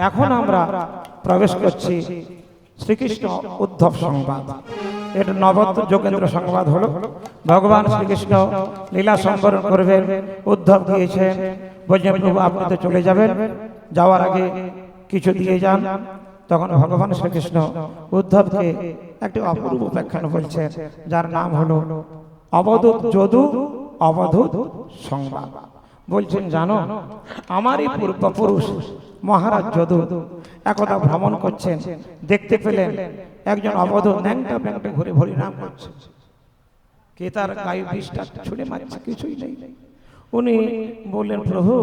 এখন আমরা প্রবেশ করছি শ্রীকৃষ্ণ উদ্ধব সংবাদ। এটা নবদ্য যোগেন্দ্র সংবাদ হলো। ভগবান শ্রীকৃষ্ণ লীলা সম্বরণ করবেন, উদ্ধব দিয়েছেন, বলছেন প্রভু আপনি তো চলে যাবেন, যাওয়ার আগে কিছু দিয়ে যান। তখন ভগবান শ্রীকৃষ্ণ উদ্ধবকে একটি অপূর্ব উপাখ্যান বলছেন, যার নাম হলো অবধূত যদু অবধূত সংবাদ। বলছেন জানো, আমারই পূর্বপুরুষ মহারাজ যদু একদা ভ্রমণ করছেন, দেখতে পেলেন একজন অবধূত ন্যাংটা প্যাংটা ঘুরে হরিনাম করছে। কে তার গায়ে বিষটা ছুঁড়ে মারছে, কিছুই নেই। উনি বললেন প্রভু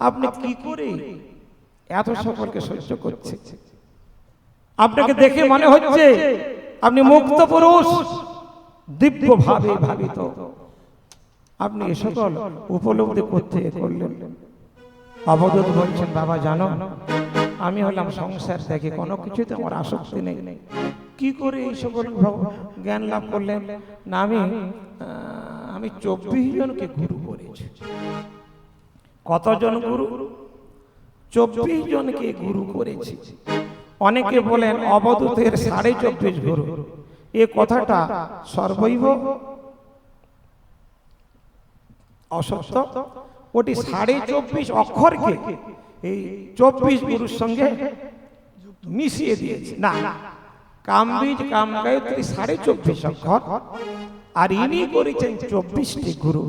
আপনি কি করে এত সকলকে সহ্য করছে? আপনাকে দেখে মনে হচ্ছে আপনি মুক্ত পুরুষ, দিব্য ভাবে ভাবিত। আপনি এ সকল উপলব্ধি করতে করলেন। অবধূত বলছেন বাবা জানো, আমি হলাম সংসার থেকে, কোনো কিছুতে আমার আসক্তি নেই। কি করে এই সকল জ্ঞান লাভ করলেন? না আমি 24 জনকে গুরু করেছি। কতজন গুরু? 24 জনকে গুরু করেছি। অনেকে বলেন অবধূতের 24.5 গুরু। এ কথাটা সর্বৈব অসত্য। ওটি 24.5 অক্ষরকে এই 24 গুরুর সঙ্গে মিশিয়ে দিয়েছে। না, কামবীজ কাম গায়ত্রী 24.5 অক্ষর, আর ইনি করেছেন 24টি গুরু।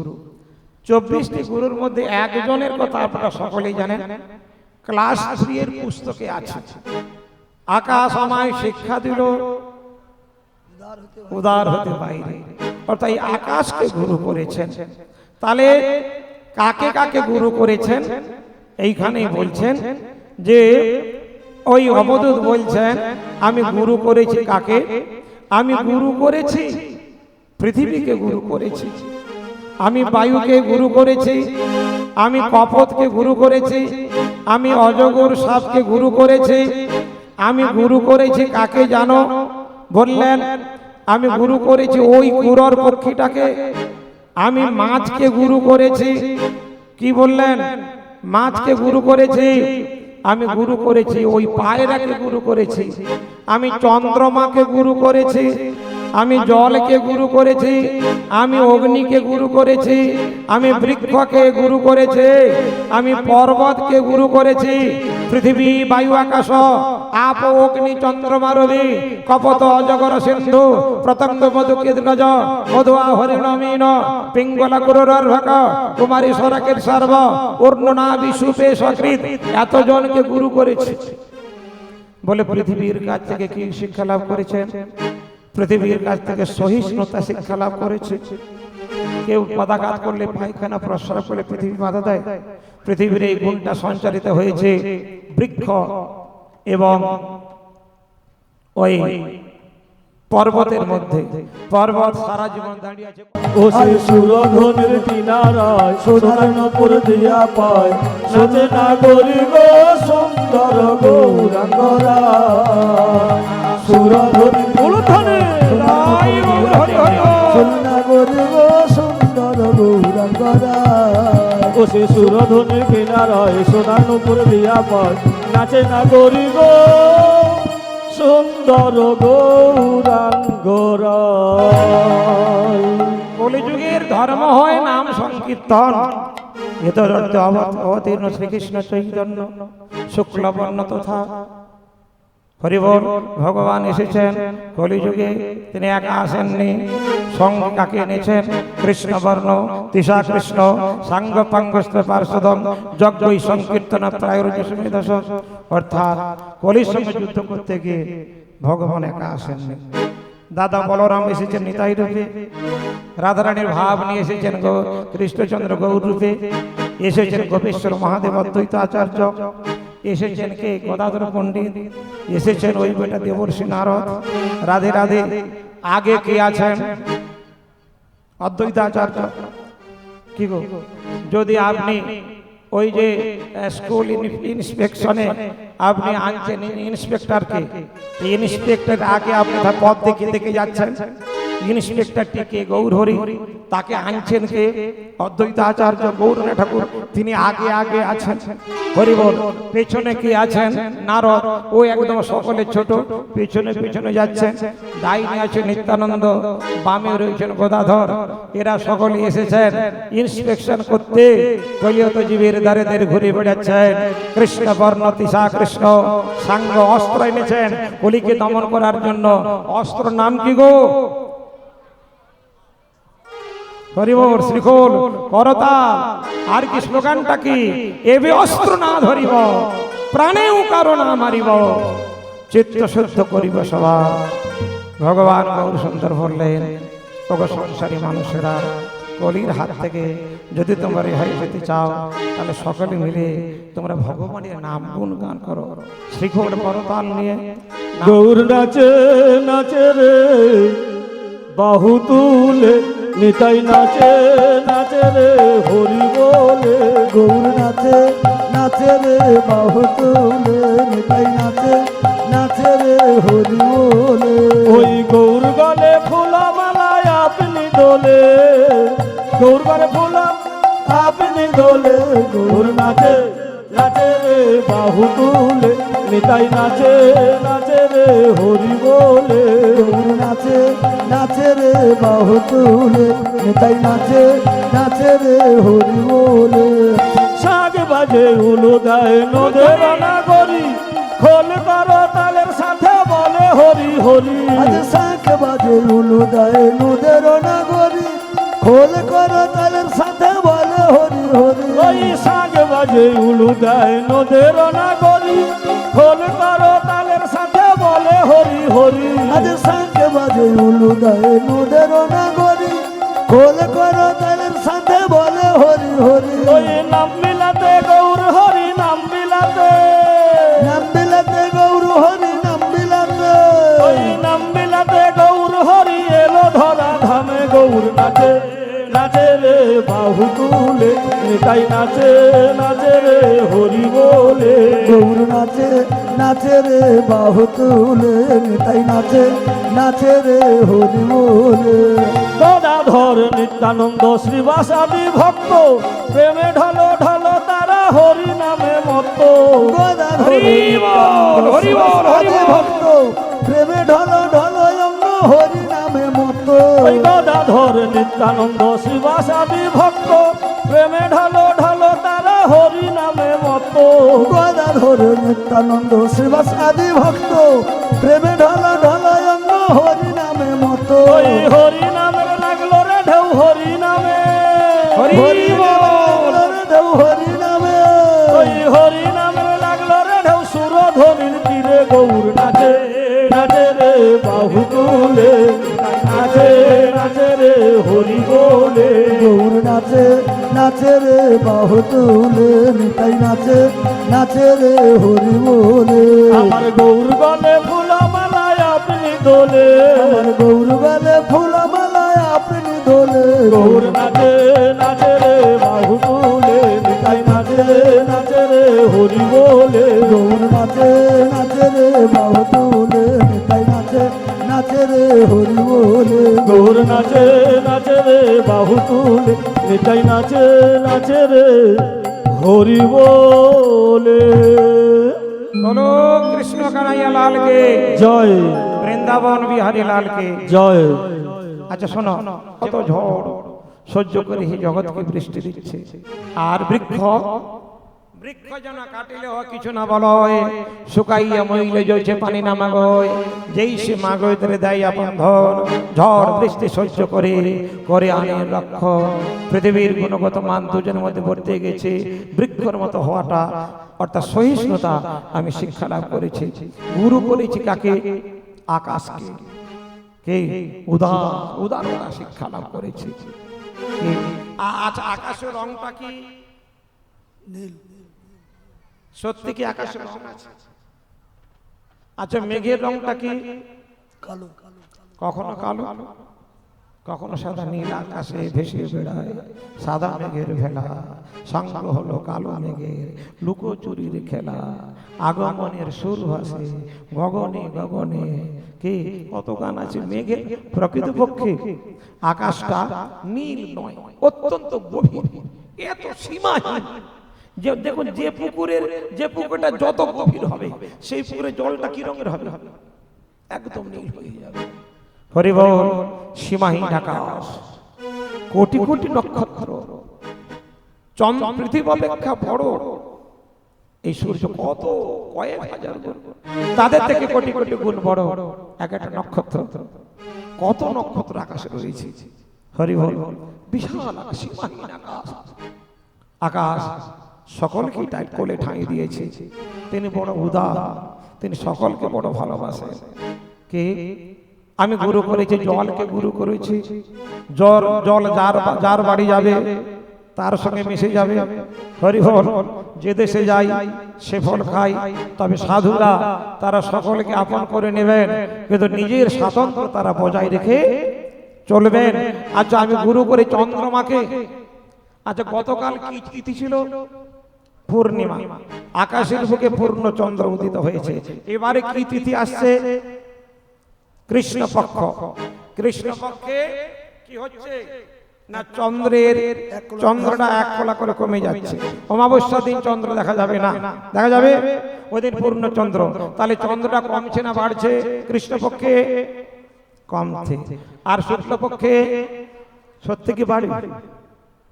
24টি গুরুর মধ্যে একজনের কথা আপনারা সকলেই জানেন, ক্লাস 3 এর পুস্তকে আছে। আকাশ আমায় শিক্ষা দিল উদার হতে বাইরে, অর্থাৎ আকাশকে গুরু করেছেন। তাহলে কাকে কাকে গুরু করেছেন এইখানে বলছেন যে ওই অবধূত বলছেন আমি গুরু করেছি কাকে? আমি গুরু করেছি পৃথিবীকে, গুরু করেছি আমি বায়ুকে, গুরু করেছি আমি কপোতকে, গুরু করেছি আমি অজগর সাপকে, গুরু করেছি আমি গুরু করেছি কাকে জানো? বললেন আমি গুরু করেছি ওই কুরর পক্ষীটাকে, আমি মাছকে গুরু করেছি। কি বললেন? মাছকে গুরু করেছি। আমি গুরু করেছি ওই পায়রাকে, গুরু করেছি আমি চন্দ্রমাকে, গুরু করেছি আমি জলকে, গুরু করেছি আমি অগ্নিকে, গুরু করেছি আমি বৃক্ষকে, গুরু করেছি আমি পর্বতকে, গুরু করেছি পৃথিবী বায়ু আকাশ আপ অগ্নি চন্দ্রমা রবি কপত অজগর সিন্ধু প্রতঙ্গ মধু কীর্গজ মধুয়া হরিণ মীন পিঙ্গলা কুরর্ভক কুমারী সরাকের সর্ব উর্ণনা বিশুপে সকৃত, এতজনকে গুরু করেছি। বলে পৃথিবীর কাছ থেকে কি শিক্ষা লাভ করেছেন? পৃথিবীর কাছ থেকে সহিষ্ণুতা শিক্ষা লাভ করেছে। কেউ পদাঘাত করলে, পায়খানা প্রস্রাব করলে পৃথিবী বাধা দেয়। পৃথিবীর এই গুণটা সঞ্চারিত হয়েছে বৃক্ষ এবং ওই পর্বতের মধ্যে। পর্বত সারা জীবন দাঁড়িয়ে আছে। ও শ্রী সুরধনের কিনারায় সুধর্ণপুর দিয়া পায় সোজে নাগরী গো সুন্দর গৌরাঙ্গরা সুরধনী সুরধনী নাগরী গো সুন্দর গৌরাঙ্গরা। ও শ্রী সুরধনের কিনারায় সুধর্ণপুর দিয়া পায় নাচে নাগরী গো সুন্দর গৌরাঙ্গরা। কলিযুগের ধর্ম হয় নাম সংকীর্তন। এতর অর্থে অবতীর্ণ শ্রীকৃষ্ণ চৈতন্য শুক্লবর্ণ তথা হরিবল। ভগবান এসেছেন কলিযুগে, তিনি একা আসেননি, সঙ্গে কাকে এনেছেন? কৃষ্ণবর্ণ তিসা কৃষ্ণ সাঙ্গ পাঙ্গস্ত পার্শ্বদম যজ্ঞই সংকীর্তন প্রায়োজসমেধস। অর্থাৎ কলির সঙ্গে যুদ্ধ করতে গিয়ে ভগবান একা আসেননি। দাদা বলরাম এসেছেন নিতাই রূপে, রাধারানীর ভাব নিয়ে এসেছেন কৃষ্ণচন্দ্র গৌর রূপে, এসেছেন গোপেশ্বর মহাদেব অদ্বৈত আচার্য, এসেছেন কে গদাধর পণ্ডিত, এসেছেন ওই বেটা দেবর্ষি নারদ। রাধে রাধে। আগে কে আছেন? অদ্বৈত আচার্য। কি গো, যদি আপনি ওই যে স্কুল ইন্সপেকশনে আপনি আনছেন ইন্সপেক্টরকে, ইন্সপেক্টর আগে আপনি পথ দেখে দেখে যাচ্ছেন, ইন্সপেক্টরটি কে? গৌর হরি। তাকে আনছেন কে? অদ্বৈত আচার্য গৌরঙ্গ ঠাকুর। তিনি আগে আগে আছেন, হরি বল। পেছনে কি আছেন? নারদ। ও একদম সকলে ছোট, পেছনে পেছনে যাচ্ছেন। ডাইনে আছে নিত্যানন্দ, বামে রয়েছেন গদাধর। এরা সকলে এসেছেন ইন্সপেকশন করতে। কলিয়ত জীবের দ্বারে দ্বারে ঘুরে বেড়াচ্ছেন। কৃষ্ণ বর্ণ তিসা কৃষ্ণ সাঙ্গ অস্ত্র এনেছেন কলিকে দমন করার জন্য। অস্ত্র নাম কি গো? হরিবর, শ্রীখোল, করতাল। আর কি স্লোগানটা কি? এবে অস্ত্র না ধরিব, প্রাণেও কারো না মারিব, চিত্ত শুদ্ধ করিব সবার। ভগবান গৌর সুন্দর বললেন, ওগো সংসারী মানুষেরা, কলির হাত থেকে যদি তোমরা রেহাই পেতে চাও, তাহলে সকলে মিলে তোমরা ভগবানের নাম গুণগান করো। শ্রীখোল করতাল নিয়ে গৌর নাচে নাচে রে বাহু তুলে, নিতাই নাচে নাচে রে হরি বলে। গৌর নাচে নাচে রে বাহু তুলে, নিতাই নাচে নাচে রে হরি বলে। ওই গৌর গলে ফুলা মালায় আপনি দোলে, গৌর গলে ফুলা আপনি দোলে। গৌর নাচে নাচে রে বাহু তুলে, নিতাই নাচে নাচে রে হরি বলে। গৌর নাচে নাচে রে বাহু তুলে, নিতাই নাচে নাচে রে হরি বলে। শাক বাজে উলু দেয় নদের নাগরি, খোল করো তালের সাথে বলে হরি হরি। আজ শাঁখ বাজে উলু দেয় নদের নাগরি, খোল করো তালের সাথে বলে হরি হরি। ওই শাক বাজে উলু দেয় নদের নাগরি, খোল করো তালের সাথে বলে হরি হরি। আজ শাঁখ বাজে উলু দেয় নদের নাগরি, খোল করো তালের সাথে বলে হরি হরি। ওই নাম মিলাতে গৌর হরি নাম মিলাতে, নাম বিলাতে গৌর হরি নাম বিলাতে। ওই নাম মিলাতে গৌর হরি এলো ধরা ধামে। গৌর নাচে নাচে রে বাহু তুলে, নিতাই নাচে নাচে রে হরি বলে। গৌর নাচে নাচে রে বাহু তুলে, নিতাই নাচে নাচে রে হরি বলে। গদাধর নিত্যানন্দ শ্রীবাসাদি ভক্ত, প্রেমে ঢলো ঢলো তারা হরি নামে মত্ত। গদাধর হরি বল, হরি বল, হরি বল। ভক্ত, প্রেমে ঢলো ঢলো অঙ্গ হরি নামে মত। ওই গদাধর নিত্যানন্দ শ্রীবাসাদি ভক্ত, প্রেমে ঢলো ঢলো তারা হরি নামে মত্ত। গদাধর নিত্যানন্দ শ্রীবাস আদি ভক্ত, প্রেমে ঢলো ঢলো অঙ্গ হরি নামে মত। ওই হরি নামের লাগলো রে ঢেউ হরি নামে, হরি হরি বল। দেব হরি নামে। ওই হরি নামের লাগলো রে ঢেউ সুরধনির তীরে। গৌর নাচে নাচে রে বাহু তুলে, নাচে নাচে রে হরি বলে। গৌর নাচে নাচে রে বাহু তুলে, নিতাই নাচে নাচে রে হরি বলে। আমার গৌর গলে ফুলা মালায় আপনি দোলে, আমার গৌর গলে ফুলা মালায় আপনি দোলে। গৌর নাচে নাচে রে বাহু তুলে, নিতাই নাচে নাচে রে হরি বলে। গৌর নাচে নাচে রে বাহু তুলে, নিতাই নাচে নাচে রে হরি বলে। গৌর নাচে নাচে রে বাহু তুলে, নিতাই নাচে নাচে রে হরি বলে। বলো কৃষ্ণ কানাইয়া লালকে জয়, বৃন্দাবন বিহারী লালকে জয়। আচ্ছা শোনো, কত ঝড় সহ্য করে এই জগৎকে বৃষ্টি দিচ্ছে। আর বৃক্ষ বৃক্ষ যেন কাটিলে হয় কিছু না বলয়, শুকাইয়া মইলে জয়ছে পানি না মাগয়। যেই সে মাগয় তারে দেয় আপন ধন, ঝড় বৃষ্টি সহ্য করে করে আনে রক্ষণ। পৃথিবীর গুণগত মান দুজনের মধ্যে বর্তে গেছে। বৃক্ষর মতো হওয়াটা অর্থাৎ সহিষ্ণুতা আমি শিক্ষা লাভ করেছি। গুরু করেছি কাকে? আকাশকে। কে? উদারতা শিক্ষা লাভ করেছি। আচ্ছা আকাশের রংটা কি? নীল। সত্যি কি আকাশের রং আছে? আচ্ছা মেঘের রংটা কি? কালো। কখনো কালো, কখনো সাদা নীল আকাশে ভেসে বেড়ায় সাদা মেঘের ভেলা, সঙ্গ হলো কালো মেঘের লুকোচুরির খেলা, আগমনের সুর ভাসে গগনে গগনে। কে কত গান আছে মেঘের, প্রকৃতপক্ষে আকাশটা নীল নয়, অত্যন্ত গভীর, এত সীমাহীন যে দেখুন যে পুকুরটা যত গভীর হবে সেই পুকুরের জলটা কি রঙের হবে, একদম নীল হয়ে যাবে। হরি বল। সীমাহীন আকাশ, কোটি কোটি নক্ষত্র, চন্দ্র পৃথিবী অপেক্ষা বড় এই সূর্য কত কয়েক হাজার গুণ, তাদের থেকে কোটি কোটি গুণ বড় এক একটা নক্ষত্র। কত নক্ষত্র আকাশে রয়েছে। হরি বল। বিশাল আকাশ, সীমাহীন আকাশ। আকাশ সকলকে টাইট কোলে ঠাঁই দিয়েছে। তিনি বড় উদার, তিনি সকলকে বড় ভালোবাসেন। কে? আমি গুরু করেছি জলকে, গুরু করেছি জল যার বাড়ি যাবে তার সঙ্গে মিশে যাবে। হরি বল। যে দেশে যাই সে ফল খাই, তবে সাধুরা তারা সকলকে আপন করে নেবেন, কিন্তু নিজের স্বাতন্ত্র তারা বজায় রেখে চলবেন। আচ্ছা আমি গুরু করে চন্দ্রমাকে, আচ্ছা গতকাল কি তিথি ছিল? পূর্ণিমা, আকাশের বুকে পূর্ণ চন্দ্র উদিত হয়েছে। এবারে কি তিথি আসছে? কৃষ্ণপক্ষ। কৃষ্ণপক্ষে কি হচ্ছে না, চন্দ্রটা এক কলা করে কমে যাচ্ছে। অমাবস্যা দিন চন্দ্র দেখা যাবে না, দেখা যাবে ওদের পূর্ণ চন্দ্র। তাহলে চন্দ্রটা কমছে না বাড়ছে? কৃষ্ণপক্ষে কমছে। আর শুক্লপক্ষে সত্যি কি বাড়ে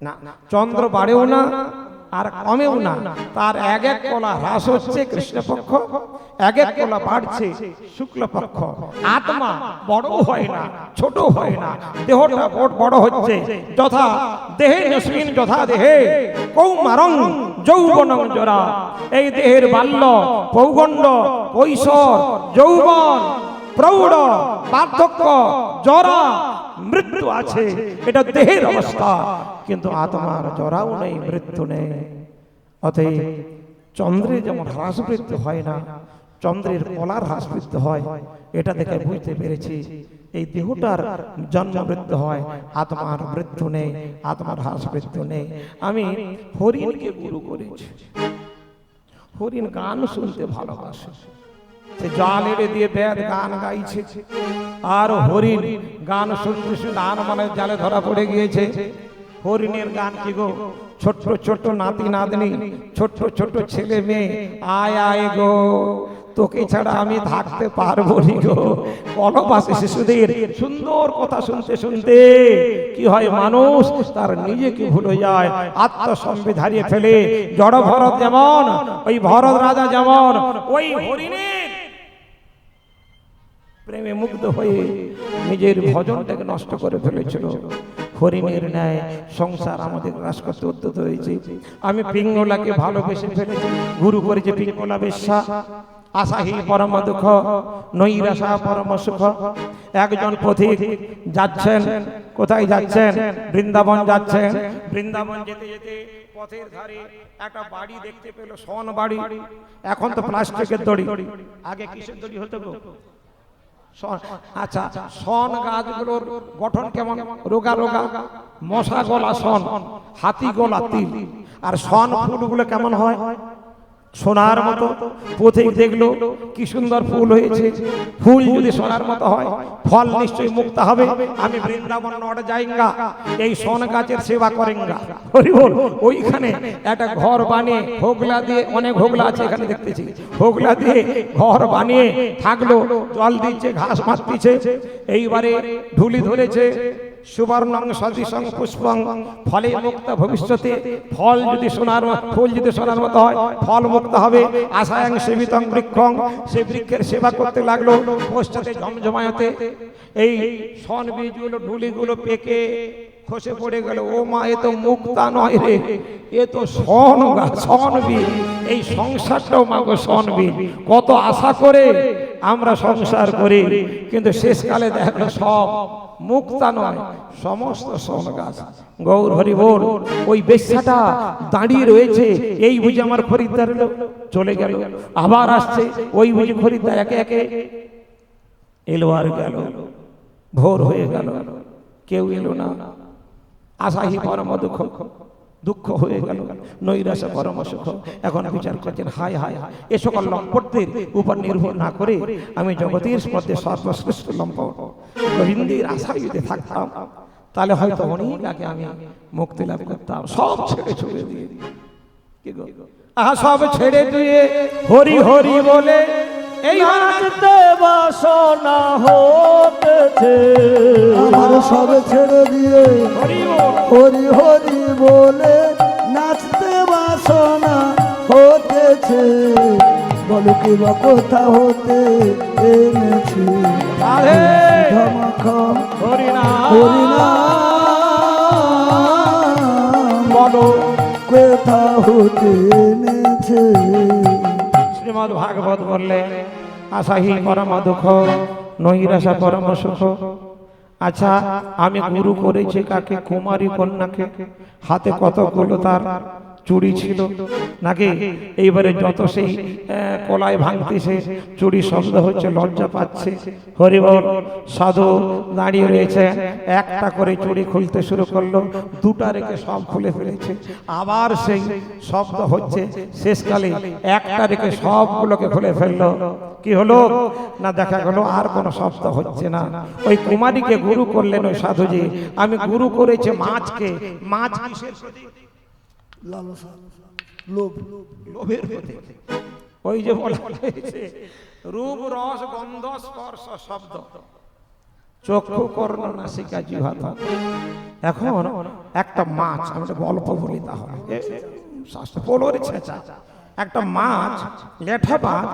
না? চন্দ্র বাড়েও না আর কমেও না, তার এক এক কলা হ্রাস হচ্ছে কৃষ্ণপক্ষ, এক এক কলা বাড়ছে শুক্লপক্ষ। আত্মা বড় হয় না, ছোট হয় না, দেহটা বড় হচ্ছে। যথা দেহে নস্মিন যথা দেহে কৌমারং যৌবনং জরা। এই দেহের বাল্য, পৌগণ্ড, কৈশোর, যৌবন, প্রৌঢ়, বার্ধক্য, জরা, মৃত্যু আছে, এটা দেহের অবস্থা। কিন্তু আত্মার জরাও নেই, মৃত্যু নেই। অতএব চন্দ্রে যেমন হ্রাস বৃদ্ধি হয় না, চন্দ্রের কলার হ্রাস বৃদ্ধি হয়। এটা দেখে বুঝতে পেরেছি এই দেহটার জন্ম মৃত্যু হয়, আত্মার মৃত্যু নেই, আত্মার হ্রাস বৃদ্ধি নেই। আমি হরিণকে গুরু করেছি। হরিণ গান শুনতে ভালোবাসে, সে জাল এড়ে দিয়ে বেদ গান গাইছে, আর হরিণ গান শুনতে শুনতে মানে জালে ধরা পড়ে গিয়েছে। হরিণের গান কি গো? ছোট্ট ছোট্ট নাতি নাতনি, ছোট্ট ছোট্ট ছেলে মেয়ে, আয় আয় গো, তোকে ছাড়া আমি থাকতে পারবো নি গো। কলবাসী শিশুদের সুন্দর কথা শুনতে শুনতে কি হয়, মানুষ তার নিজেকে ভুলে যায়, আত্মসম্বিত হারিয়ে ফেলে। জড় ভরত যেমন, ওই ভরত রাজা যেমন ওই হরিণের প্রেমে মুগ্ধ হয়ে নিজের ভজনটাকে নষ্ট করে ফেলেছিল। হরিণের ন্যায় সংসার আমাদের গ্রাস করতে উদ্যত হয়েছে। আমি পিঙ্গলাকে ভালোবেসে ফেলেছি, গুরু করেছে পিঙ্গলা বেশ্যা। আশাহী পরম দুঃখ, নৈরাশা পরম সুখ। একজন পথিক যাচ্ছেন, কোথায় যাচ্ছেন? বৃন্দাবন যাচ্ছেন। বৃন্দাবন যেতে যেতে পথের ধারে একটা বাড়ি দেখতে পেল, শন বাড়ি। এখন তো প্লাস্টিকের দড়ি, আগে কিসের দড়ি হতো গো? আচ্ছা, শন গাছগুলোর গঠন কেমন? রোগা রোগা, মশা গলা শন, হাতি গলা তিল। আর শন ফুলগুলো কেমন হয়? সোনার মতো। পথিক দেখলো কি সুন্দর ফুল হয়েছে, ফুল যদি সোনার মতো হয় ফল নিশ্চয়ই মুক্ত হবে। আমি বৃন্দাবন নট যাইঙ্গা, এই শন গাছের সেবা করেঙ্গা। হরি বল। ওইখানে একটা ঘর বানিয়ে হোগলা দিয়ে, অনেক হোগলা আছে এখানে দেখতেছি, হোগলা দিয়ে ঘর বানিয়ে থাকলো, জল দিচ্ছে, ঘাস মারতিছে। এইবারে ঢুলি ধরেছে, সুবর্ণং সদৃশং পুষ্পং ফলে মুক্ত ভবিষ্যতে। ফল যদি সোনার, ফুল যদি সোনার মতো হয় ফল মুক্ত হবে। আশায়ং সেবিতং বৃক্ষং, সেই বৃক্ষের সেবা করতে লাগলো। পশ্চাতে জমজমায়েতে এই শন বীজগুলো, ঢুলিগুলো পেকে খসে পড়ে গেল। ও মা, এ তো মুক্তা নয় রে, এ তো শন গাছ, শন বীজ। এই সংসারটাও মাগো শন বীজ। কত আশা করে আমরা সংসার করি, কিন্তু শেষকালে দেখলো সব মুক্তা নয়, সমস্ত শন গাছ। গৌর হরি বল। ওই বেশ্যাটা দাঁড়িয়ে রয়েছে, এই বুঝে আমার খরিদ্দার চলে গেল, আবার আসছে, ওই বুঝে খরিদ্দার একে একে এলো আর গেল। ভোর হয়ে গেল, কেউ এলো না। আশাহি পরম দুঃখ, দুঃখ হয়ে গেল, নৈরাশে পরম সুখ। এখন বিচার করছেন, হায় হায় হায়, এ সকল লম্পটদের উপর নির্ভর না করে আমি জগতের মধ্যে সর্বশ্রেষ্ঠ লম্পট গোবিন্দের আশায় যদি থাকতাম, তাহলে হয়তো অনেক আগে আমি মুক্তি লাভ করতাম। সব ছেড়ে ছুড়ে দিয়ে কি গো, আহা সব ছেড়ে দিয়ে হরি হরি বলে এই নাচতে বাসনা হতেছে, আমার সব ছেড়ে দিয়ে হরি বল। হরি হরি বলে নাচতে বাসনা হতেছে। বলো কি বা কোথা হতে এনেছি রাধে ধমাখা হরি না হরি না বলো কোথা হতে এনেছে। শ্রীমদ্ ভাগবত বললেন, আশাহি পরম দুঃখ, নৈরাশা পরম সুখ। আচ্ছা, আমি গুরু করেছি কাকে? কুমারী কন্যাকে। হাতে কতগুলো তার চুড়ি ছিল নাকি? এইবারে যত সেই কলাই ভাঙতেছে, চুড়ি শব্দ হচ্ছে, লজ্জা পাচ্ছে। হরিবল। সাধু দাঁড়িয়ে রয়েছে, একটা করে চুড়ি খুলতে শুরু করলো, দুটা রেখে সব খুলে ফেলেছে। আবার সেই শব্দ হচ্ছে, শেষকালে একটা রেখে সবগুলোকে খুলে ফেললো। কি হলো না, দেখা গেল আর কোনো শব্দ হচ্ছে না। ওই কুমারীকে গুরু করলেন ওই সাধুজি। আমি গুরু করেছে মাছকে। মাছ কিসের প্রতীক? লালসা, লোভ, লোভের প্রতীক। ওই যে বলা হয়েছে, রূপ রস গন্ধ স্পর্শ শব্দ, চক্ষু কর্ণ নাসিকা জিহ্বা। এখন একটা মাছ, আমি একটা গল্প বলি তাহলে, পোলোর ছেঁচা একটা মাছ, লেঠা মাছ,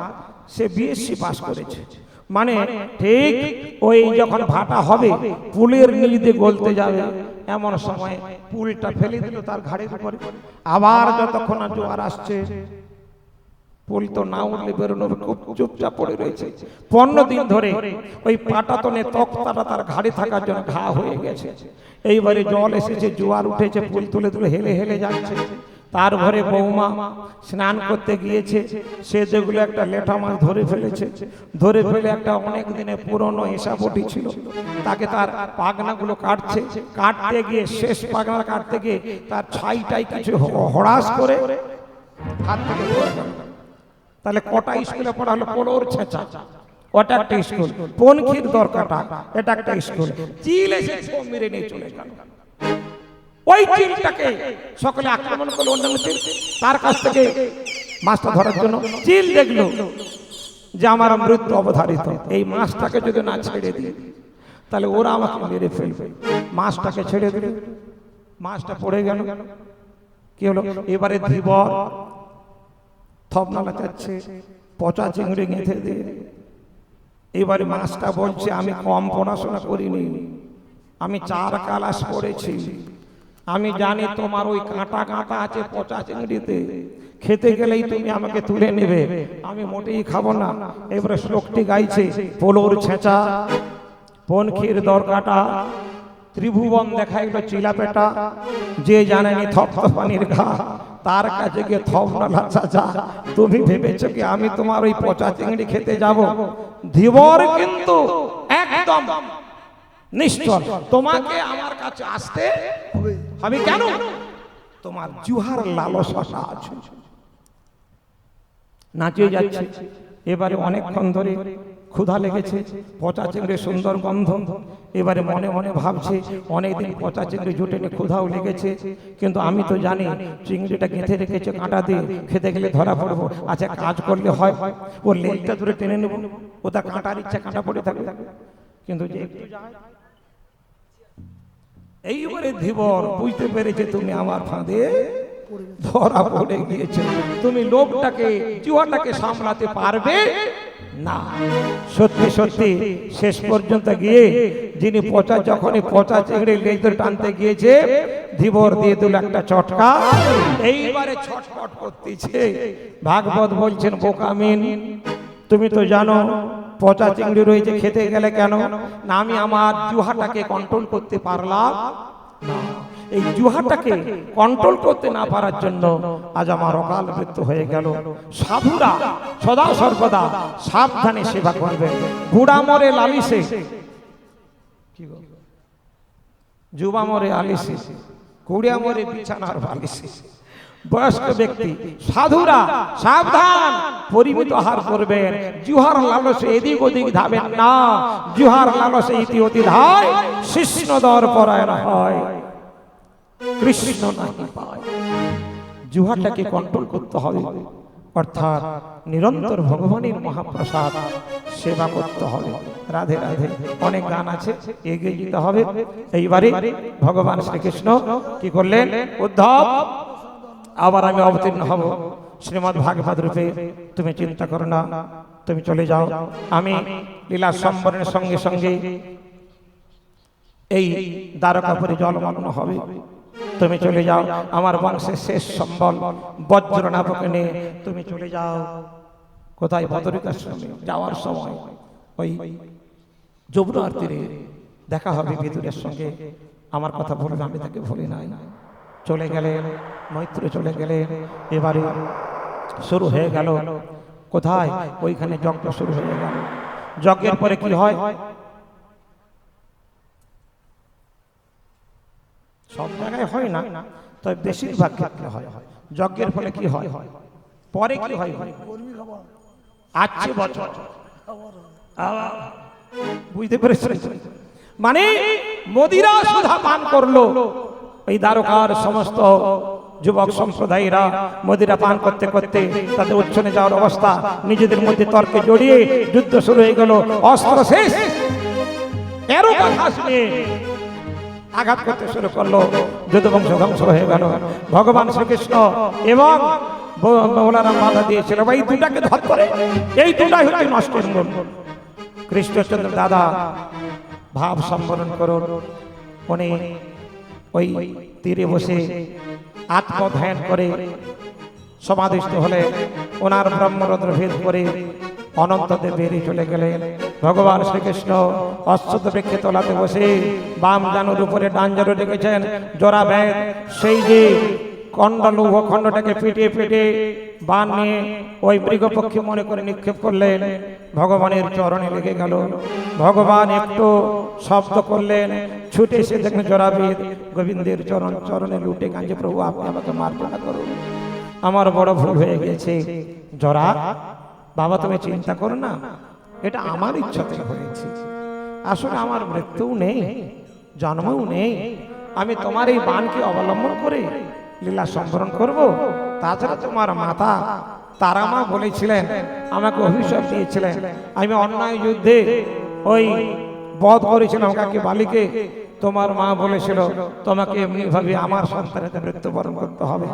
সে বিএসসি পাস করেছে। মানে ঠিক ওই যখন ভাটা হবে, পুলের নিচ দিয়ে গলতে যাবে, এমন সময় পুলটা ফেলে দিল তার ঘাড়ের উপরে। আবার যতক্ষণ না জোয়ার আসছে, পুল তো না উঠলে বেরোনোর খুব চুপচাপ পড়ে রয়েছে। 15 দিন ধরে ওই পাটাতনে তক্তাটা তার ঘাড়ে থাকার জন্য ঘা হয়ে গেছে। এইবারে জল এসেছে, জোয়ার উঠেছে, পুল তুলে তুলে হেলে হেলে যাচ্ছে। তার ঘরে বৌমা স্নান করতে গিয়েছে, সে যেগুলো একটা লেঠা মাছ ধরে ফেলেছে, ধরে ফেলে একটা অনেক দিনে পুরনো হিসাবটি ছিল, তাকে তার পাগনাগুলো কাটছে। কাটতে গিয়ে শেষ পাগনা কাটতে গিয়ে তার ছাইটাই কিছু হড়াস করে হাত থেকে পড়ে গেল। তাহলে কটা স্কুলে পড়া হলো? পোলোর ছেঁচা, ওটা একটা স্কুল। পনখির দরকাটা, এটা একটা স্কুল। চিল এসে মেরে নিয়ে চলে গেল। ওই চিলটাকে সকলে আক্রমণ করলো, অন্যান্য চিল। তার কাছ থেকে মাছটা ধরার জন্য চিল দেখলো যে আমার মৃত্যু অবধারিত, এই মাছটাকে যদি না ছেড়ে দিই তাহলে ওরা আমাকে মেরে ফেলবে। মাছটাকে ছেড়ে দিল, মাছটা পড়ে গেল। কি হলো? এবারে ধীবর থপনালা যাচ্ছে, পচা চিংড়ি গেঁথে দিয়ে। এবারে মাছটা বলছে, আমি কম পড়াশোনা করিনি, আমি 4 ক্লাস পড়েছি, আমি জানি তোমার ওই কাঁটা কাঁটা আছে পচা চিংড়িতে, খেতে গেলেই তুমি আমাকে তুলে নেবে, আমি মোটেই খাবো না। এবারে শ্লোকটি গাইছে, পোলোর ছেঁচা, পনখির দরকাটা, ত্রিভুবন দেখা এগুলো চিলাপেটা, যে জানেনি থপথপানির ঘা, তার কাছে গিয়ে থপনালা চাচা, তুমি ভেবেছো কি আমি তোমার ওই পচা চিংড়ি খেতে যাব? ধীবর কিন্তু একদম নিশ্চল, তোমাকে আমার কাছে আসতে হবে। কেন? তোমার জুহার লালসাটা আছে। নাচিয়ে যাচ্ছে। এবারে অনেকক্ষণ ধরে ক্ষুধা লেগেছে, পচা চিংড়ির সুন্দর গন্ধ। এবারে মনে মনে ভাবছে, অনেকদিন পচা চিংড়ি জুটেনি, ক্ষুধাও লেগেছে, কিন্তু আমি তো জানি চিংড়িটা গেঁথে রেখেছে কাঁটা দিয়ে, খেতে গেলে ধরা পড়বো। আচ্ছা, কাজ করলে হয়, ওর লেজটা ধরে টেনে নেব, ও তার কাঁটার ইচ্ছা কাঁটা পড়ে থাকবে। কিন্তু যে একটু যায়, এইবারে ধীবর বুঝতে পেরেছে তুমি আমার ফাঁদে ধরা পড়ে গিয়েছে, তুমি লোভটাকে, জুয়াটাকে সামলাতে পারবে না। সত্যি সত্যি শেষ পর্যন্ত গিয়ে যিনি পচা, যখনই পচা চিংড়ি লেজ ধরে টানতে গিয়েছে, ধীবর দিয়ে দিল একটা চটকা। এইবারে ছটফট করতেছে। ভাগবত বলছেন, বোকামিন, তুমি তো জানো পচা চিংড়ি রয়েছে, খেতে গেলে কেন না? আমি আমার জুহাটাকে কন্ট্রোল করতে পারলাম না। এই জুহাটাকে কন্ট্রোল করতে না পারার জন্য আজ আমার অকাল মৃত্যু হয়ে গেল। সাধুরা সদা সর্বদা সাবধানে সেবা করবে। বুড়া মরে লালিসে, যুবা মরে আলিসি, কুড়িয়া মরে বিছানার বালিসি। বয়স্ক ব্যক্তি সাধুরা সাবধান, পরিমিত আহার করবেন। জুহার লালসে এদিক ওদিক ধাবেন না, জুহার লালসে ইতি অতি ধায়, শিষ্ণদর পরায়ণ হয়, কৃষ্ণ নাহি পায়। জুহাটাকে কন্ট্রোল করতে হবে, অর্থাৎ নিরন্তর ভগবানের মহাপ্রসাদ সেবা করতে হবে। রাধে রাধে। অনেক গান আছে, এগিয়ে যেতে হবে। এইবারে ভগবান শ্রীকৃষ্ণ কি করলেন? উদ্ধব, আবার আমি অবতীর্ণ হব শ্রীমদ্ ভাগবত রূপে, তুমি চিন্তা করো না, তুমি চলে যাও। আমি লীলা সম্বরণের সঙ্গে সঙ্গে এই দ্বারকাপুরে জলমগ্ন হবে, তুমি চলে যাও। আমার বংশের শেষ সম্বল বজ্র নামকে নিয়ে তুমি চলে যাও। কোথায়? বদরিকাশ্রমে। যাওয়ার সময় ওই যমুনার তীরে দেখা হবে বিদুরের সঙ্গে। আমার কথা বলবে, আমি তাকে ভুলি নাই। চলে গেলেন, মৈত্র চলে গেলেন। এবারে শুরু হয়ে গেল কোথায়? ওইখানে যজ্ঞ শুরু হয়ে গেল। যজ্ঞের পরে কি হয়? সব জায়গায় হয় না, তবে বেশিরভাগ ক্ষেত্রে হয়। যজ্ঞের ফলে কি হয়? পরে কি হয়? আছে বছর, বুঝতে পেরেছেন? মানে মদিরা সুধা পান করলো। এই দ্বারকার সমস্ত যুবক সম্প্রদায়রা মদিরা পান করতে করতে তাদের উচ্ছনে যাওয়ার অবস্থা, নিজেদের মধ্যে তর্কে জড়িয়ে যুদ্ধ শুরু হয়ে গেল। অস্ত্র শেষ, এরও বাতাস নিয়ে আঘাত করতে শুরু করলো। যদুবংশ ধ্বংস হয়ে গেল। ভগবান শ্রীকৃষ্ণ এবং বলারাম বাধা দিয়েছিল, ভাই দুটাকে ধর করে, এই দুটাই হচ্ছে নষ্টের মূল। কৃষ্ণচন্দ্র দাদা ভাব সম্বরণ করুন। উনি ওই তীরে বসে আত্মধ্যান করে সমাধিস্থ হলে ওনার ব্রহ্মরন্ধ্র ভেদ করে অনন্তদেব বেরিয়ে চলে গেলেন। ভগবান শ্রীকৃষ্ণ অশ্বত্থ বৃক্ষে তলাতে বসে বাম জানুর উপরে ডান জানু রেখেছেন জোড়া ব্যাগ। সেই যে কণ্ডলৌহ খণ্ডটাকে পেটে পেটে বান নিয়ে ওই মৃগপক্ষী মনে করে নিক্ষেপ করলেন। ভগবানের চরণে লেগে গেল। ভগবান একটু শব্দ করলেন, ছুটে এসে দেখেন জোড়াবীর গোবিন্দের চরণে লুটে কাঁদছে, প্রভু আপনি আমাকে মার্জনা করুন, আমার বড় ভুল হয়ে গেছে। জরা, বাবা তুমি চিন্তা করো না, এটা আমার ইচ্ছাতে হয়েছে। আসলে আমার মৃত্যুও নেই, জন্মও নেই। আমি তোমার এই বাণকে অবলম্বন করে লীলা সম্বরণ করব। তাছাড়া তোমার মাতা তারা মা বলেছিলেন, আমাকে অভিশাপ দিয়েছিলেন, আমি অন্যায় যুদ্ধে ওই বধ করেছিলাম কাকে, বালিকে। তোমার মা বলেছিল তোমাকে এমনি ভাবে আমার সন্তানের মৃত্যুবরণ করতে হবে।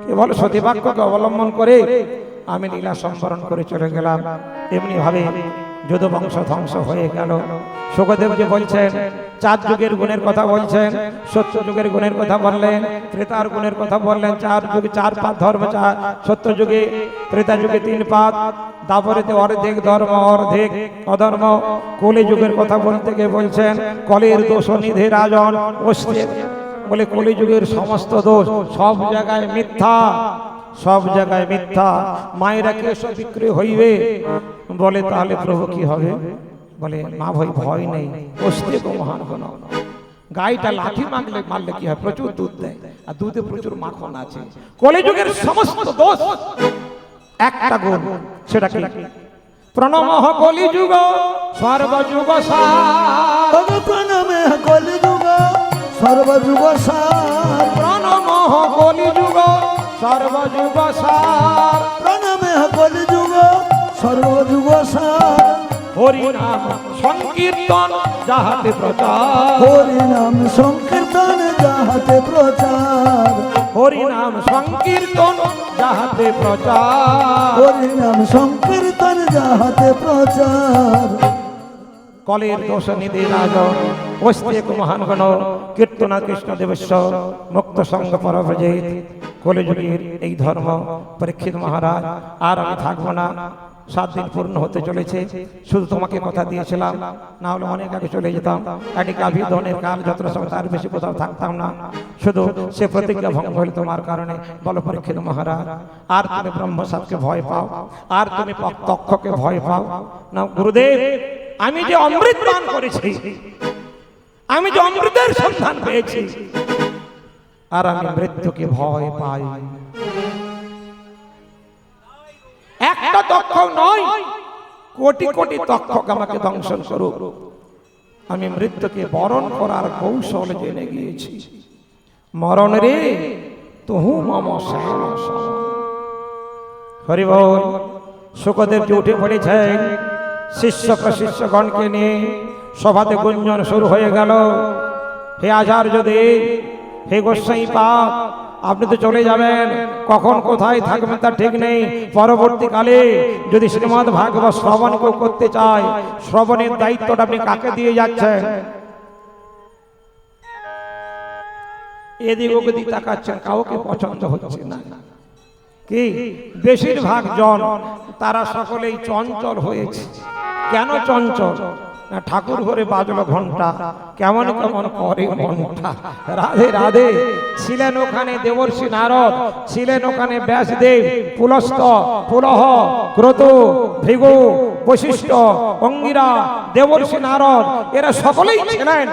কেবল সতীবাক্যকে অবলম্বন করে আমি লীলা সম্বরণ করে চলে গেলাম। এমনি ভাবে যদুবংশ ধ্বংস হয়ে গেল। সুখদেব যে বলছেন, 4 যুগের গুণের কথা বলছেন, সত্য যুগের গুণের কথা বললেন, ত্রেতার গুণের কথা বললেন। 4 যুগে 4 পাত ধর্ম, সত্য যুগে ত্রেতা যুগে 3 পাত, দাপরেতে অর্ধেক ধর্ম অর্ধেক অধর্ম। কলি যুগের কথা বলতে গিয়ে বলছেন কলের দোষ নিধে রাজন অস্তে, বলে কলি যুগের সমস্ত দোষ সব জায়গায় মিথ্যা, সব জায়গায় মিথ্যা। মায়েরা কেসব বিক্রি হইবে, বলে তাহলে প্রভু কি হবে? বলে মা ভাই ভয় নেই, অস্তে গো মহান গণ। গাইটা লাঠি মারলে কি হয়? প্রচুর দুধ দেয়, আর দুধে প্রচুর মাখন আছে। কলিযুগের সমস্ত দোষ একটা গুণ, সেটা কি? প্রণমঃ কলিযুগ সর্বযুগ সার, প্রণমে কলিযুগ সর্বযুগ সার, প্রণমঃ কলিযুগ সর্বযুগ সার, প্রণমে কলিযুগ সর্বযুগ সার। হরি নাম সংকীর্তন যাহাতে প্রচার, হরি নাম সংকীর্তন যাহাতে প্রচার, হরি নাম সংকীর্তন যাহাতে প্রচার, হরি নাম সংকীর্তন যাহাতে প্রচার। কলের দোষ নিধি রাজন অস্তে মহান গণ, কীর্তনা কৃষ্ণ দেবস্ব মুক্ত সঙ্গ পরভজেত। কলিযুগের এই ধর্ম পরীক্ষিত মহারাজ, আর আমি থাকবো না। 7 দিন পূর্ণ হতে চলেছে। শুধু তোমাকে কথা দিয়েছিলাম, না হলে অনেক আগে চলে যেতাম। এটিকে আবিধনের কাল যতটা সময়, তার বেশি কোথাও থাকতাম না। শুধু সে প্রতিজ্ঞা ভঙ্গ হলে তোমার কারণে। বলো পরীক্ষিত মহারাজ, আর তুমি ব্রহ্মসাপকে ভয় পাও, আর তুমি তক্ষকে ভয় পাও না? গুরুদেব, আমি যে অমৃত পান করেছি, আমি যে অমৃতের সন্ধান পেয়েছি, আর আমি মৃত্যুকে ভয় পাই। একটা তক্ষক নয়, কোটি কোটি তক্ষক আমাকে দংশন করুক, আমি মৃত্যুকে বরণ করার কৌশল জেনে গিয়েছি। মরণ রে তুহু মম শ্যাম সম। হরি বল। শুকদেবজি উঠে পড়েছেন, শিষ্য প্রশিষ্যগণকে নিয়ে সভাতে গুঞ্জন শুরু হয়ে গেল। হে আচার্য দেব, হে গোস্বাই পাক, আপনি তো চলে যাবেন, কখন কোথায় থাকবেন তার ঠিক নেই। পরবর্তীকালে যদি শ্রীমদ্ ভাগবত শ্রবণ কেউ করতে চায়, শ্রবণের দায়িত্বটা আপনি কাকে দিয়ে যাচ্ছেন? এদিক ওদিক তাকাচ্ছেন, কাউকে পছন্দ হচ্ছে না। কি বেশিরভাগ জন তারা সকলেই চঞ্চল হয়েছে। কেন চঞ্চল? না, ঠাকুর ঘরে বাজলো ঘন্টা, কেমন কেমন করে মনটা। রাধে রাধে। ছিলেন ওখানে দেবর্ষি নারদ, ছিলেন ওখানে ব্যাসদেব, পুলস্ত, পুলহ, ক্রতু, ভৃগু, বশিষ্ঠ, অঙ্গিরা, দেবর্ষি নারদ, এরা সকলেই ছিলেন।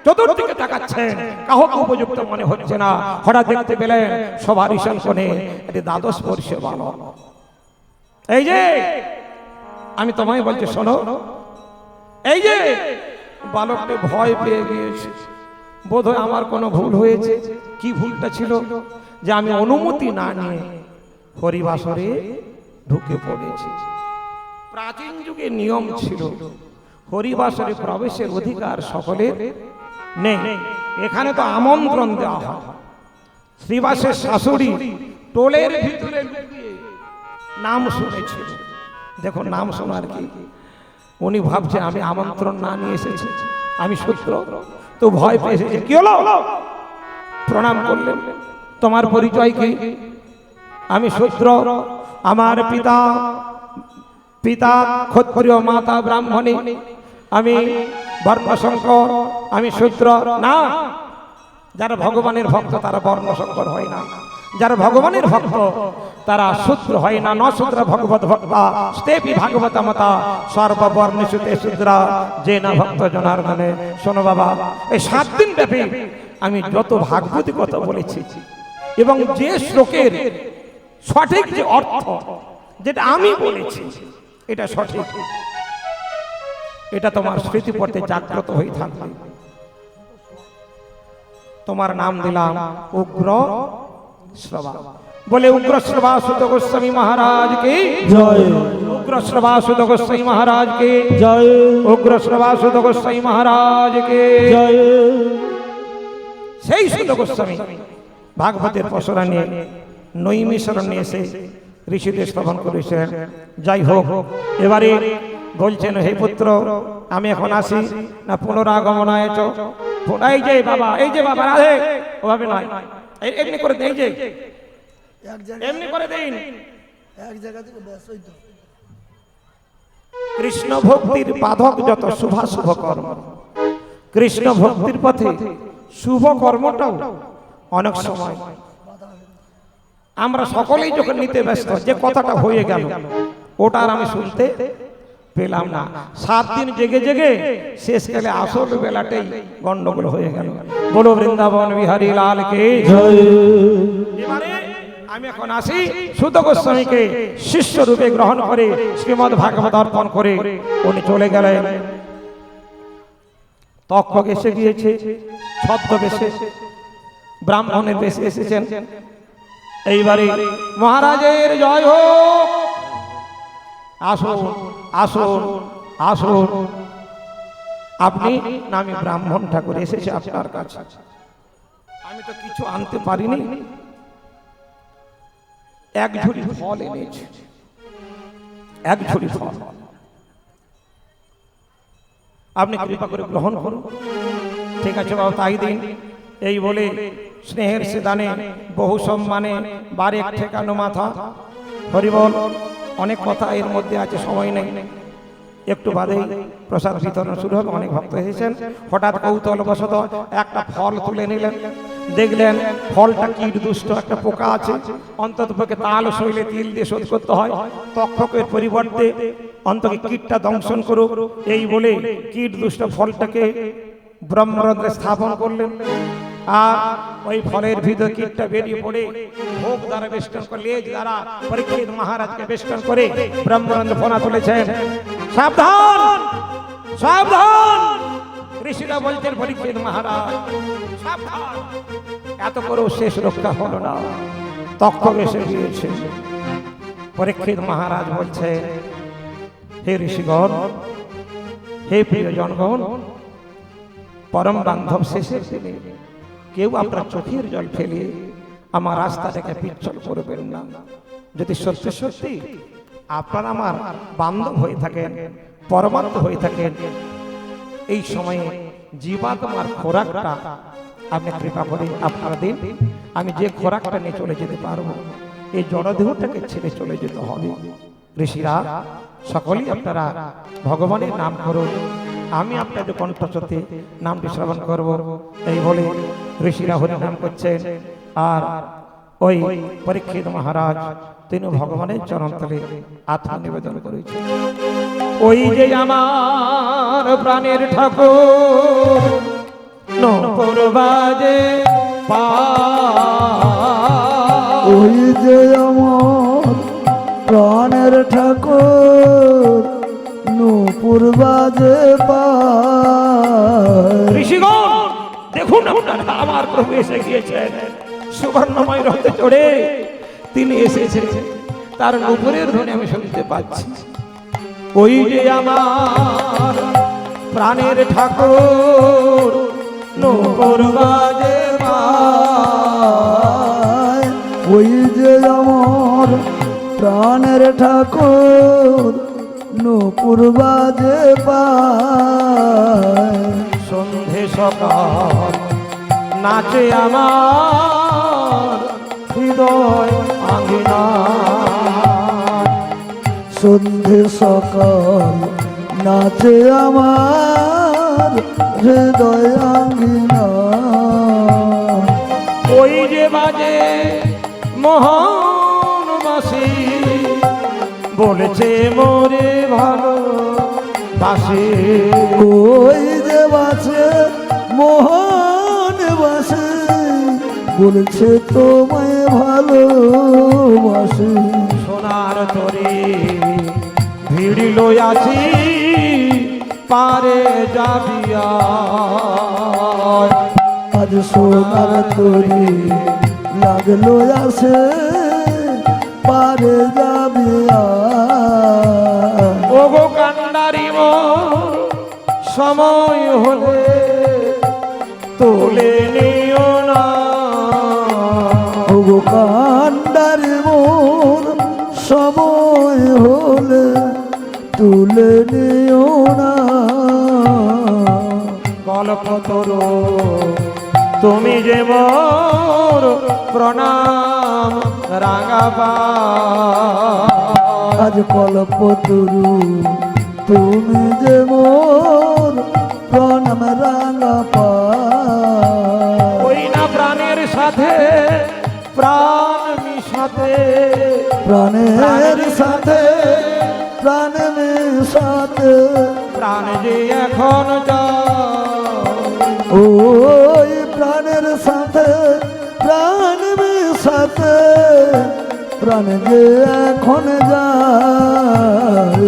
চতুর্দিকে তাকাচ্ছেন, কাউকে উপযুক্ত মনে হচ্ছে না। হঠাৎ দেখতে পেলেন সবার ঈশান কোণে একটি দ্বাদশ বর্ষীয় বালক। এই যে আমি তোমায় বলছি, শোনো, এই যে বালকটি ভয় পেয়ে গিয়েছে। বোধহয় আমার কোনো ভুল হয়েছে। কি ভুলটা ছিল? যে আমি অনুমতি না নিয়ে হরিবাসরে ঢুকে পড়েছি। প্রাচীন যুগে নিয়ম ছিল, হরিবাসরে প্রবেশের অধিকার সকলের নেই। এখানে তো আমন্ত্রণ দেওয়া হয়। শ্রীবাসের শাশুড়ি টোলের ভিতরে লুকিয়ে নাম শুনেছিল। দেখো, নাম শোনার কি, উনি ভাবছে আমি আমন্ত্রণ না নিয়ে এসেছি, আমি শূদ্র, তো ভয় পেয়ে এসেছে। কি হলো? প্রণাম করলেন। তোমার পরিচয় কি? আমি শূদ্র, আমার পিতা পিতা ক্ষত্রিয়, মাতা ব্রাহ্মণী, আমি বর্ণশঙ্কর, আমি শূদ্র। না, যারা ভগবানের ভক্ত তারা বর্ণশঙ্কর হয় না। যারা ভগবানের ভক্ত তারা শূদ্র হয় না। ন শূদ্র ভগবত ভক্তা স্তেপি ভাগবত মতা সর্ববর্ণেষুতে শূদ্রা যে না ভক্ত জনার্দনে। শোনো বাবা, এই 7 দিন ব্যাপী আমি যত ভাগবতী কথা বলেছি এবং যে শ্লোকের সঠিক যে অর্থ, যেটা আমি বলেছি এটা সঠিক, এটা তোমার স্মৃতিপথে জাগ্রত হয়ে থাকবে। তোমার নাম দিলাম উগ্র শ্রবা। বলে উগ্র শ্রবা সুত গোস্বামী মহারাজ কি জয়। উগ্র শ্রবা সুত গোস্বামী মহারাজ কি জয়। উগ্র শ্রবা সুত গোস্বামী মহারাজ কি জয়। সেই সুত গোস্বামী ভাগবতের পসরা নিয়ে নৈমিষরণ নিয়ে এসে ঋষিদের শ্রবণ করেছেন। যাই হোক, এবারে বলছেন, হে পুত্র, আমি এখন আসি না পুনরাগমনায় চ। এই যে বাবা, এই যে বাবা, রাধে, ওভাবে নয়, এমনি করে দেই, যে এমনি করে দেন। এক জায়গা থেকে ব্যাস হইতো। কৃষ্ণ ভক্তির বাধক যত শুভাশুভ কর্ম, কৃষ্ণ ভক্তির পথে শুভ কর্মটাও অনেক সময় আমরা সকলেই যখন নিতে ব্যস্ত, যে কথাটা হয়ে গেল ওটা আর আমি শুনতে পেলাম না। 7 দিন জেগে জেগে শেষকালে আসল বেলাটাই গন্ডগোল হয়ে গেল। বলো বৃন্দাবন বিহারী লাল কে জয়। এবারে আমি এখন আসি, সুত গোস্বামীকে শিষ্য রূপে গ্রহণ করে শ্রীমদ্ ভাগবত অর্পণ করে উনি চলে গেলেন। তক্ষক এসে গিয়েছে ছদ্মবেশে, ব্রাহ্মণের বেশে এসেছেন। এইবারে মহারাজের জয় হোক, আসুন আসুন আসুন। আপনি না, আমি ব্রাহ্মণ ঠাকুর এসেছি আপনার কাছে। আমি তো কিছু আনতে পারিনি, এক ঝুড়ি ফল এনেছি, এক ঝুড়ি ফল। আপনি কৃপা করে গ্রহণ করুন। ঠিক আছে বাবা, তাই দিন। এই বলে স্নেহের সিদানে বহু সম্মানে বারে ঠেকানো মাথা। হরিবল। অনেক কথা এর মধ্যে আছে, সময় নেই, একটু বাদেই প্রসাদ বিতরণ শুরু হবে। অনেক ভক্ত এসেছেন। হঠাৎ কৌতূহলবশত একটা ফল তুলে নিলেন, দেখলেন ফলটা কীট দুষ্ট, একটা পোকা আছে। অন্তত পক্ষে তাল শৈলে তিল দিয়ে শোধ করতে হয়, তক্ষকের পরিবর্তে অন্তত কীটটা দংশন করুক। এই বলে কীট দুষ্ট ফলটাকে ব্রহ্মরন্ধ্রে স্থাপন করলেন। আর ওই ফলের ভিতর কীটটা বেরিয়ে পড়ে ভোগ দ্বারা বেষ্টন করে, লেজ দ্বারা পরীক্ষিত মহারাজকে বেষ্টন করে ব্রহ্মরন্ধ্র ফোনা তুলেছেন। সাবধান সাবধান, ঋষিরা বলছেন পরীক্ষিত মহারাজ সাবধান, এত করেও শেষ রক্ষা হলো না, তক্ষক এসে গিয়েছে। পরীক্ষিত মহারাজ বলছে, হে ঋষিগণ, হে প্রিয় জনগণ, পরম বান্ধব শেষের দিনে কেউ আপনার চোখের জল ফেলে আমার রাস্তাটাকে পিচ্ছল করবেন না। যদি সত্যি সত্যি আপনারা আমার বান্ধব হয়ে থাকেন, পরমাত্ম হয়ে থাকেন, এই সময়ে জীবাত্মার খোরাকটা আপনি কৃপা করে আপনারা দিন, আমি যে খোরাকটা নিয়ে চলে যেতে পারবো, এই জড়দেহটাকে ছেড়ে চলে যেতে হবে। ঋষিরা সকলেই আপনারা ভগবানের নাম করুন, আমি আপনাদের কণ্ঠস্বরে নামটি শ্রবণ করব। এই বলে ঋষিরা হরি নাম করছেন। আর ওই পরীক্ষিত মহারাজ তিনি ভগবানের চরণতলে আত্মনিবেদন করেছেন। ওই যে আমার প্রাণের ঠাকুর নূপুর বাজে ওই যে আমার প্রাণের ঠাকুর নূপুর বাজে ঋষিগণ দেখুন আপনারা, আমার প্রভু এসে গিয়েছেন, সুবর্ণময় রথে চড়ে তিনি এসেছেন, তার নূপুরের ধ্বনি আমি শুনতে পাচ্ছি। ওই যে আমার প্রাণের ঠাকুর নূপুর বাজে ওই যে আমার প্রাণের ঠাকুর নূপুর বাজে সন্ধে সকাল নাচে আমার হৃদয় আঙ্গিনা, সন্ধে সকাল নাচে আমার হৃদয় আঙ্গিনা। ওই যে বাজে মোহন বাসি বলেছে মোরে ভালো বাসি, ওই যে বাসে মোহন বাসে বলছে তোমায় ভালোবাসে। সোনার তরে ভিড়িল আছি পারে যাবিয়া, আজ সোনার তরি লাগলো আসে পারে যাবি ওগো কান্ডারি মোর সময় হলে তোলে নিও না, ওগো কান্ডারি মোর সময় হলে তুলে নিও না। কল্পতরু তুমি যে মোর প্রণাম রাঙাবা, আজ কল্পতরু তুমি যে মোর প্রণাম রাঙা পা। ওই না প্রাণের সাথে প্রাণ মিশাতে, প্রাণের সাথে প্রাণ সাথে প্রাণ যে এখন ওই প্রাণের সাথে প্রাণ সাথে প্রাণ যে এখন যায়,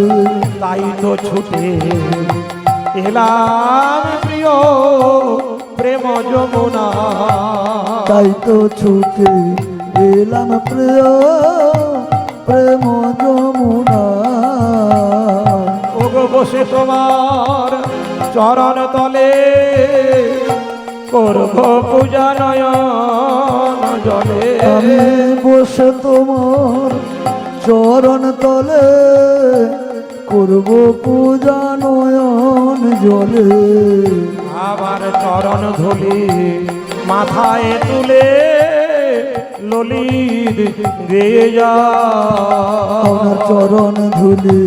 তাই তো ছুটে এলাম প্রিয় প্রেম যমুনা, তাই তো ছুটে এলাম প্রিয় প্রেম যমুনা। ওগো বসে তোমার চরণ তলে করব পূজা নয়ন জলে, আমি বসে তোমার চরণ তলে করব পূজা নয়ন জলে। আবার চরণ ধুলি মাথায় তুলে ললিত গেয়ে আমার চরণ ধুলি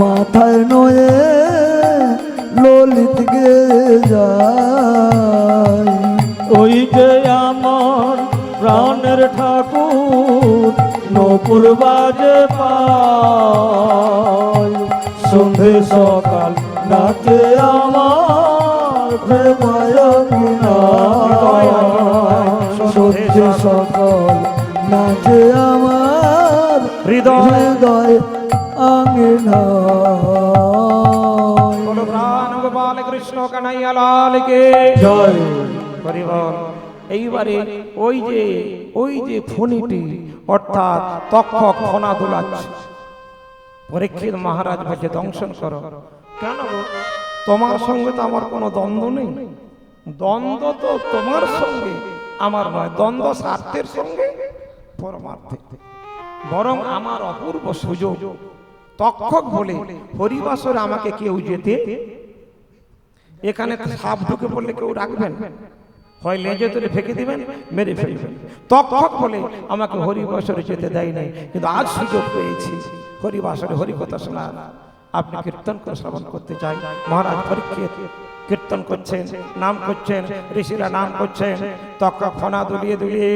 মাথায় নয়ে ললিত গে যায়। ওই যে আমার প্রাণের ঠাকুর নূপুর বাজে পায়, সন্ধে সকাল নাচে আমার প্রেমায়ঙ্গিনা সহ্য সকল নাচে আমার হৃদয় হৃদয় আঙ্গিনা বলো প্রাণ গোপাল কৃষ্ণ কানাইয়া লাল কে জয় হরি বল। এইবারে ওই যে ফণিটি অর্থাৎ তক্ষক ফণা দুলাচ্ছে। পরীক্ষিত মহারাজ বলছে দংশন করো। কেন গো? তোমার সঙ্গে তো আমার কোনো দ্বন্দ্ব নেই। দ্বন্দ্ব তো তোমার সঙ্গে আমার নয়, দ্বন্দ্ব স্বার্থের সঙ্গে পরমার্থে। বরং আমার অপূর্ব সুযোগ। তক্ষক বলে হরিবাসরে আমাকে কেউ যেতে, এখানে সাপ ঢুকে পড়লে কেউ রাখবেন, হয় লেজে ধরে ফেঁকে দিবেন, মেরে ফেলবেন। তক্ষক বলে আমাকে হরিবাসরে যেতে দেয় নাই, কিন্তু আজ সুযোগ পেয়েছি হরিবাসরে হরিকথা শোনা। আপনি কীর্তন করে শ্রবণ করতে চাই। মহারাজ পরীক্ষিত কীর্তন করছেন, নাম করছেন, ঋষিরা নাম করছেন। তক্ষক ফণা দুলিয়ে দুলিয়ে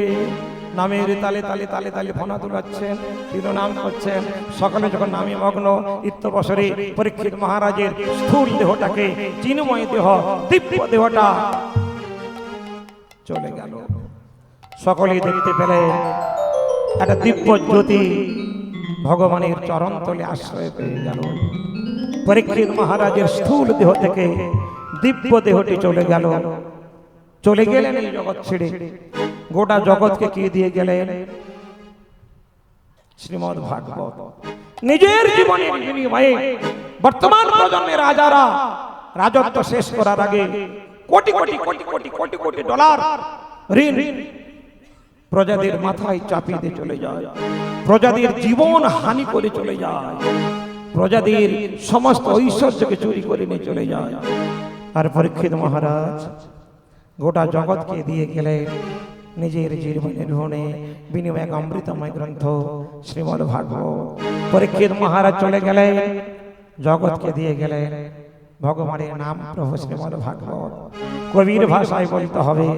নামের তালে তালে তালে তালে ফণা দুলাচ্ছেন, তিনি নাম করছেন। সকালে যখন নামে মগ্ন ইত্যবসরে পরীক্ষিত মহারাজের স্থূল দেহটাকে চিন্ময় দেহ, দিব্য দেহটা চলে গেল। সকলেই দেখতে পেলেন একটা দিব্য জ্যোতি ভগবানের চরণ তলে আশ্রয় পেয়ে গেল। পরীক্ষিত মহারাজের স্থূল দেহ থেকে দিব্য দেহটি চলে গেল। চলে গেলেন এই জগৎ ছেড়ে। গোটা জগৎকে কি দিয়ে গেলেন? শ্রীমদ্ ভাগবত। নিজের জীবনের বিনিময়ে বর্তমান প্রজন্মের রাজারা রাজত্ব শেষ করার আগে কোটি কোটি কোটি কোটি কোটি কোটি ডলার ঋণ প্রজাদের মাথায় চাপিয়ে দিয়ে চলে যায়, প্রজাদের জীবন হানি করে চলে যায়, প্রজাদের সমস্ত ঐশ্বর্যকে চুরি করে নিয়ে চলে যায়। আর পরীক্ষিত মহারাজ গোটা জগৎকে দিয়ে গেলেন নিজের জীবনের ঋণে বিনিময়ে অমৃতময় গ্রন্থ শ্রীমদ্ ভাগবত। পরীক্ষিত মহারাজ চলে গেলেন, জগৎকে দিয়ে গেলেন ভগবানের নাম প্রভু শ্রীমদ্ ভাগবত। কবির ভাষায় বলতে হবে,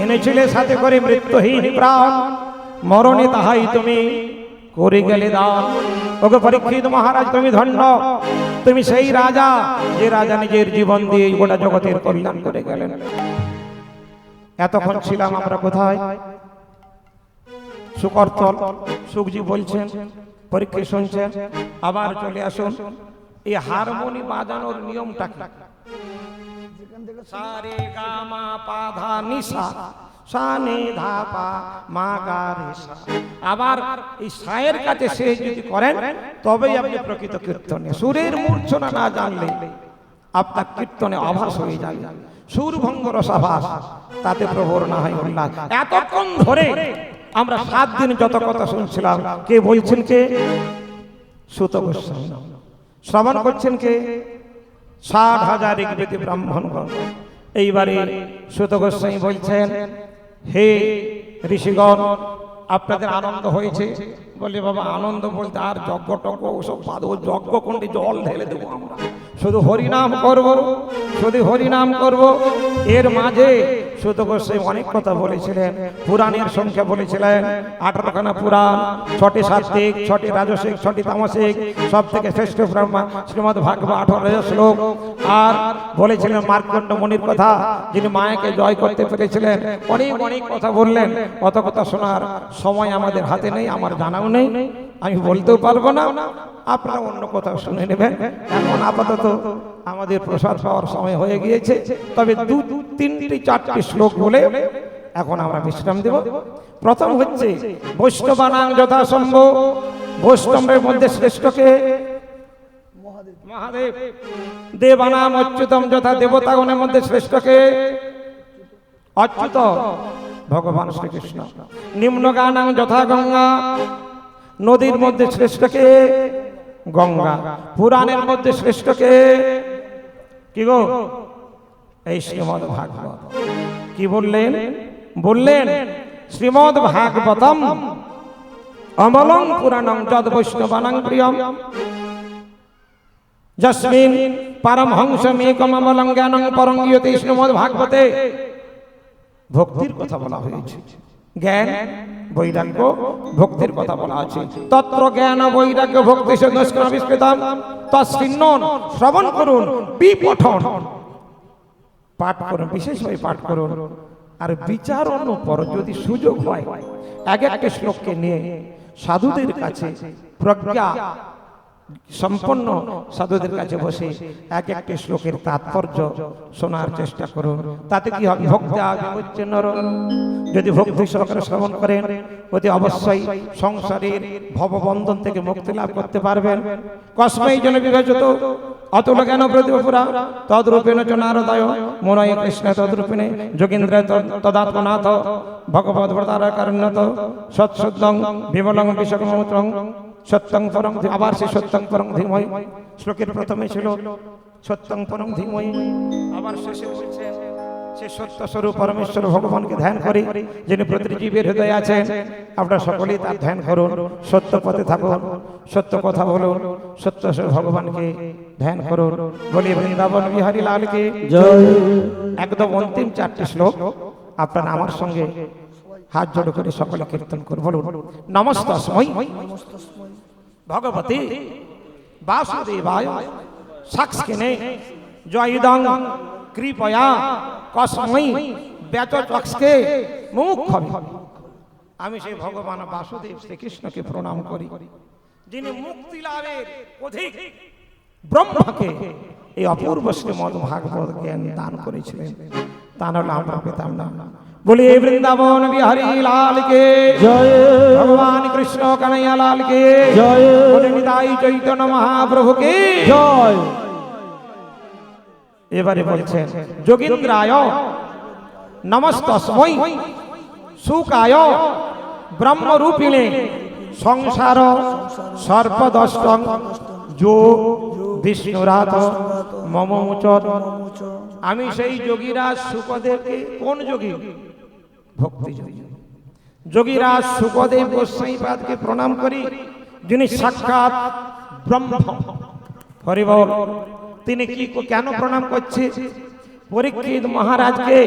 এনেছিলে সাথে করে মৃত্যুহীন প্রাণ, মরণে তাহাই তুমি করে গেলে দান। ওকে পরীক্ষিত মহারাজ তুমি ধন্য, তুমি সেই রাজা যে রাজা নিজের জীবন দিয়ে গোটা জগতের কল্যাণ করে গেলেন। এতক্ষণ ছিলাম আমরা কোথায়? সুকরতল। সুখজি বলছেন, পরীক্ষা শুনছেন, আবার চলে আসুন। এই হারমোনি বাজানোর নিয়মটা কি? সারে গা মা পা ধা নি সা, সা নে ধা পা মা গা রে সা। আবার এই সায়ের কাছে সে যদি করেন তবেই আপনি প্রকৃত কীর্তনে। সুরের মূর্ছনা না জানলে আপনার কীর্তনে আভাস হয়ে যায়, সুরভঙ্গ রসাভাস, তাতে প্রভুর না হয় উল্লাস। এতক্ষণ ধরে আমরা 7 দিন যত কথা শুনছিলাম, কে বলছেন? কে? সুত গোস্বামী। শ্রবণ করছেন কে? 60,000 ঋগ্বেদী ব্রাহ্মণগণ। এইবারে সুত গোস্বামী বলছেন, হে ঋষিগণ, আপনাদের আনন্দ হয়েছে? বলে বাবা আনন্দ বলতে আর যজ্ঞ টজ্ঞ ওসব বাদ, যজ্ঞ কোনটি জল ঢেলে দেবো আমরা, শুধু হরিনাম করব, শুধু হরিনাম করব। এর মাঝে সুত গোস্বামী অনেক কথা বলেছিলেন, পুরাণের সংখ্যা বলেছিলেন 18খানা পুরাণ, 6টি সাত্ত্বিক, 6টি রাজসিক, 6টি তামসিক, সব থেকে শ্রেষ্ঠ ব্রহ্মা শ্রীমদ্ ভাগবত 18 শ্লোক। আর বলেছিলেন মার্কণ্ড মুনির কথা, যিনি মায়াকে জয় করতে পেরেছিলেন। অনেক অনেক কথা বললেন, অত কথা শোনার সময় আমাদের হাতে নেই, আমার জানাও নেই, আমি বলতেও পারবো না। আপনারা অন্য কোথাও শুনে নেবেন। এখন আপাতত আমাদের প্রসাদ পাওয়ার সময় হয়ে গিয়েছে, তবে 2, 3, 4টি শ্লোক বলে এখন আমরা বিশ্রাম দেব। প্রথম হচ্ছে বৈষ্ণবানাং যথাসম্ভব। বৈষ্ণবের মধ্যে শ্রেষ্ঠকে মহাদেব। দেবানাম অচ্যুতম যথা। দেবতাগণের মধ্যে শ্রেষ্ঠকে অচ্যুত ভগবান শ্রীকৃষ্ণ। নিম্নগানাং যথা গঙ্গা। নদীর মধ্যে শ্রেষ্ঠকে গঙ্গা। পুরাণের মধ্যে শ্রেষ্ঠকে কি গো? এই শ্রীমদ্ ভাগবত। কি বললেন? বললেন শ্রীমদ্ ভাগবতম অমলং পুরাণং যদ বৈষ্ণবানাং প্রিয়ম, যস্মিন পারমহংসমেকম অমলং জ্ঞানং পরং ইয়তে। শ্রীমদ্ ভাগবতে ভক্তির কথা বলা হয়েছে, জ্ঞান বৈরাগ্য ভক্তির কথা বলা আছে। তত্র জ্ঞান বৈরাগ্য ভক্তি সংস্কৃতম তস্মিন্নন। শ্রবণ করুন, বিপঠন। পাঠ করুন, বিশেষভাবে পাঠ করুন। আর বিচারণ পর যদি সুযোগ হয় এক একটা শ্লোককে নিয়ে সাধুদের কাছে, প্রজ্ঞা সম্পন্ন সাধুদের কাছে বসে এক একটি শ্লোকের তাৎপর্য শোনার চেষ্টা করুন। তাতে কি হবে? ভক্তি বিমুচ্য নর। যদি ভক্তি সহকারে শ্রবণ করেন অতি অবশ্যই সংসারের ভববন্ধন থেকে মুক্তি লাভ করতে পারবেন। কস্মৈ জন বিভাজিত অতুল জ্ঞান প্রতিপুরা তদ্রূপেণ চ নারদায় মনয় কৃষ্ণ তদ্রূপিণে যোগীন্দ্র তদাত্মনাথ ভগবদ ব্রতারকারণ্যত সৎশুদ্ধং বিমলং বিশ্বকমৌত্রং সত্যং পরং। আবার সে সত্যং পরং ধীমহি, শ্লোকের প্রথমে ছিল সত্যং পরং ধীমহি, আবার শেষে বলছে সে সত্য স্বরূপ পরমেশ্বর ভগবানকে ধ্যান করি, যিনি প্রতিটি জীবের হৃদয়ে আছেন। আপনারা সকলেই তার ধ্যান করুন, সত্য পথে থাকুন, সত্য কথা বলুন, সত্য স্বরূপ ভগবানকে ধ্যান করুন। বলি বৃন্দাবন বিহারী লালকে জয়। একদম অন্তিম চারটি শ্লোক আপনারা আমার সঙ্গে হাত জোড় করে সকলে কীর্তন করুন। বলুন নমস্তস্মৈ ভগবতে বাসুদেবায় সাক্ষিণে জয়দং কৃপয়া কস্মৈ ব্যচচক্ষে মুখ্যবে। আমি সেই ভগবান বাসুদেব শ্রীকৃষ্ণকে প্রণাম করি, যিনি মুক্তি লাভের অধিক ব্রহ্মকে এই অপূর্ব শ্রীমদ ভাগবত জ্ঞান দান করেছিলেন। তা নাহলে আমরা পেতাম না। বলি বৃন্দাবন বিহারী লাল কে জয়। ভগবান কৃষ্ণ কানাইয়া লাল কে জয়। বলি নিতাই চৈতন্য মহাপ্রভু কে জয়। এবারে বলছেন যোগীন্দ্রায় নমস্তস্মৈ সুকায় ব্রহ্মরূপিণে সংসার সর্পদষ্টং যো বিষ্ণুরাত মমোচর। আমি সেই যোগীরাজ সুখদেবকে, কোন যোগী? ভক্তি যোগী। যোগীরাজ সুখদেব গোস্বামীপাদকে প্রণাম করি, যিনি সাক্ষাৎ ব্রহ্ম। হরি বল। তিনি কি কেন প্রণাম করছে? পরীক্ষিত মহারাজকে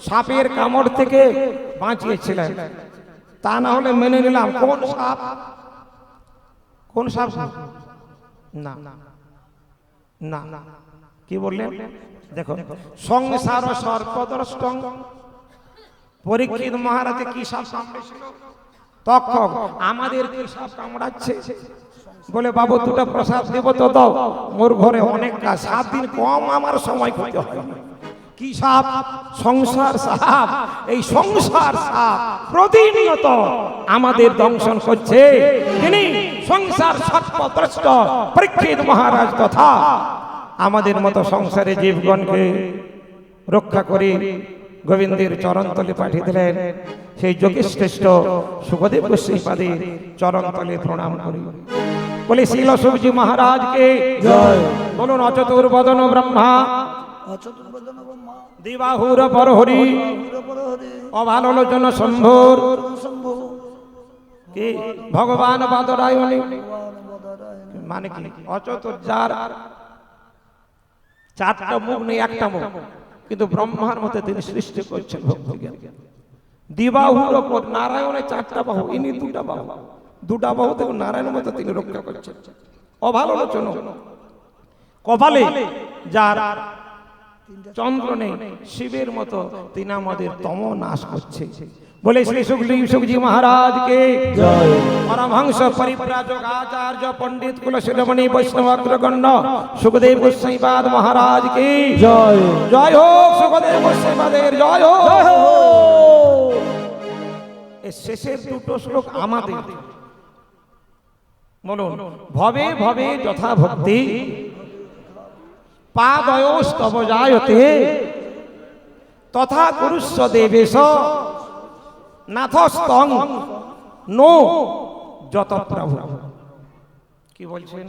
সাপের কামড় থেকে বাঁচিয়েছিলেন। তা না হলে মেনে নিলাম। কোন সাপ? কোন সাপ? না না না, কি বললেন? দেখো, সংসার সর্পদষ্টং। পরীক্ষিত মহারাজে কি সাপ কামড়েছিল? তক্ষক। আমাদের কি সাপ কামড়াচ্ছে? বলে বাবু দুটো প্রসাদ দেব তো দাও, মোর ঘরে অনেক কাজ, 7 দিন কম আমার সময় করতে হয়। কি সাপ? সংসার সাপ। এই সংসার সাপ প্রতিনিয়ত আমাদের দংশন করছে। তিনি সংসার সর্পদ্রষ্ট পরীক্ষিত মহারাজ তথা আমাদের মতো সংসারে জীবগণকে রক্ষা করে গোবিন্দের চরণতলে পাঠিয়ে দিলেন। সেই যোগীশ্রেষ্ঠ সুখদেব গোস্বামীপাদের চরণতলে প্রণাম করি। বলে শিল সবজি মহারাজকে জয়। বলুন অচতুর্বদন ব্রহ্মা অচতুর্বদন ব্রহ্মা দিবাহুর পরহরি অভালোচন সম্ভোর শম্ভু কি ভগবান বাদরায়ণী। মানে কি? অচতুর, যার 4টা মুখ নেই, একটা মুখ, কিন্তু ব্রহ্মার মতে তিনি সৃষ্টি করছেন ভক্তি জ্ঞান। দিবাহুর ওপর নারায়ণের 4টা বাহু, ইনি 2টা বাহু। 2টা বাহু থেকে নারায়ণের মতো তিনি রক্ষা করছেন। অভালোচন, কপালে যার চন্দ্র নেই, শিবের মতো তিনি আমাদের তম নাশ করছে। বলে শ্রী সুখদেব সুখজি মহারাজকে জয়। পরমহংস পরিব্রাজক আচার্য পণ্ডিত কুল শিরোমণি বৈষ্ণব অগ্রগণ্য সুখদেব গোস্বামীপাদ মহারাজকে জয়। জয় হোক। সুখদেব গোস্বামীপাদের জয় হোক। এই শেষের 2টো শ্লোক আমাদের। বলুন ভবে ভবে যথা ভক্তি পাদয়োস্তব জায়তে তথা কুরুস্ব দেবেশ নাথস্তং নো যত প্রভু। কি বলছেন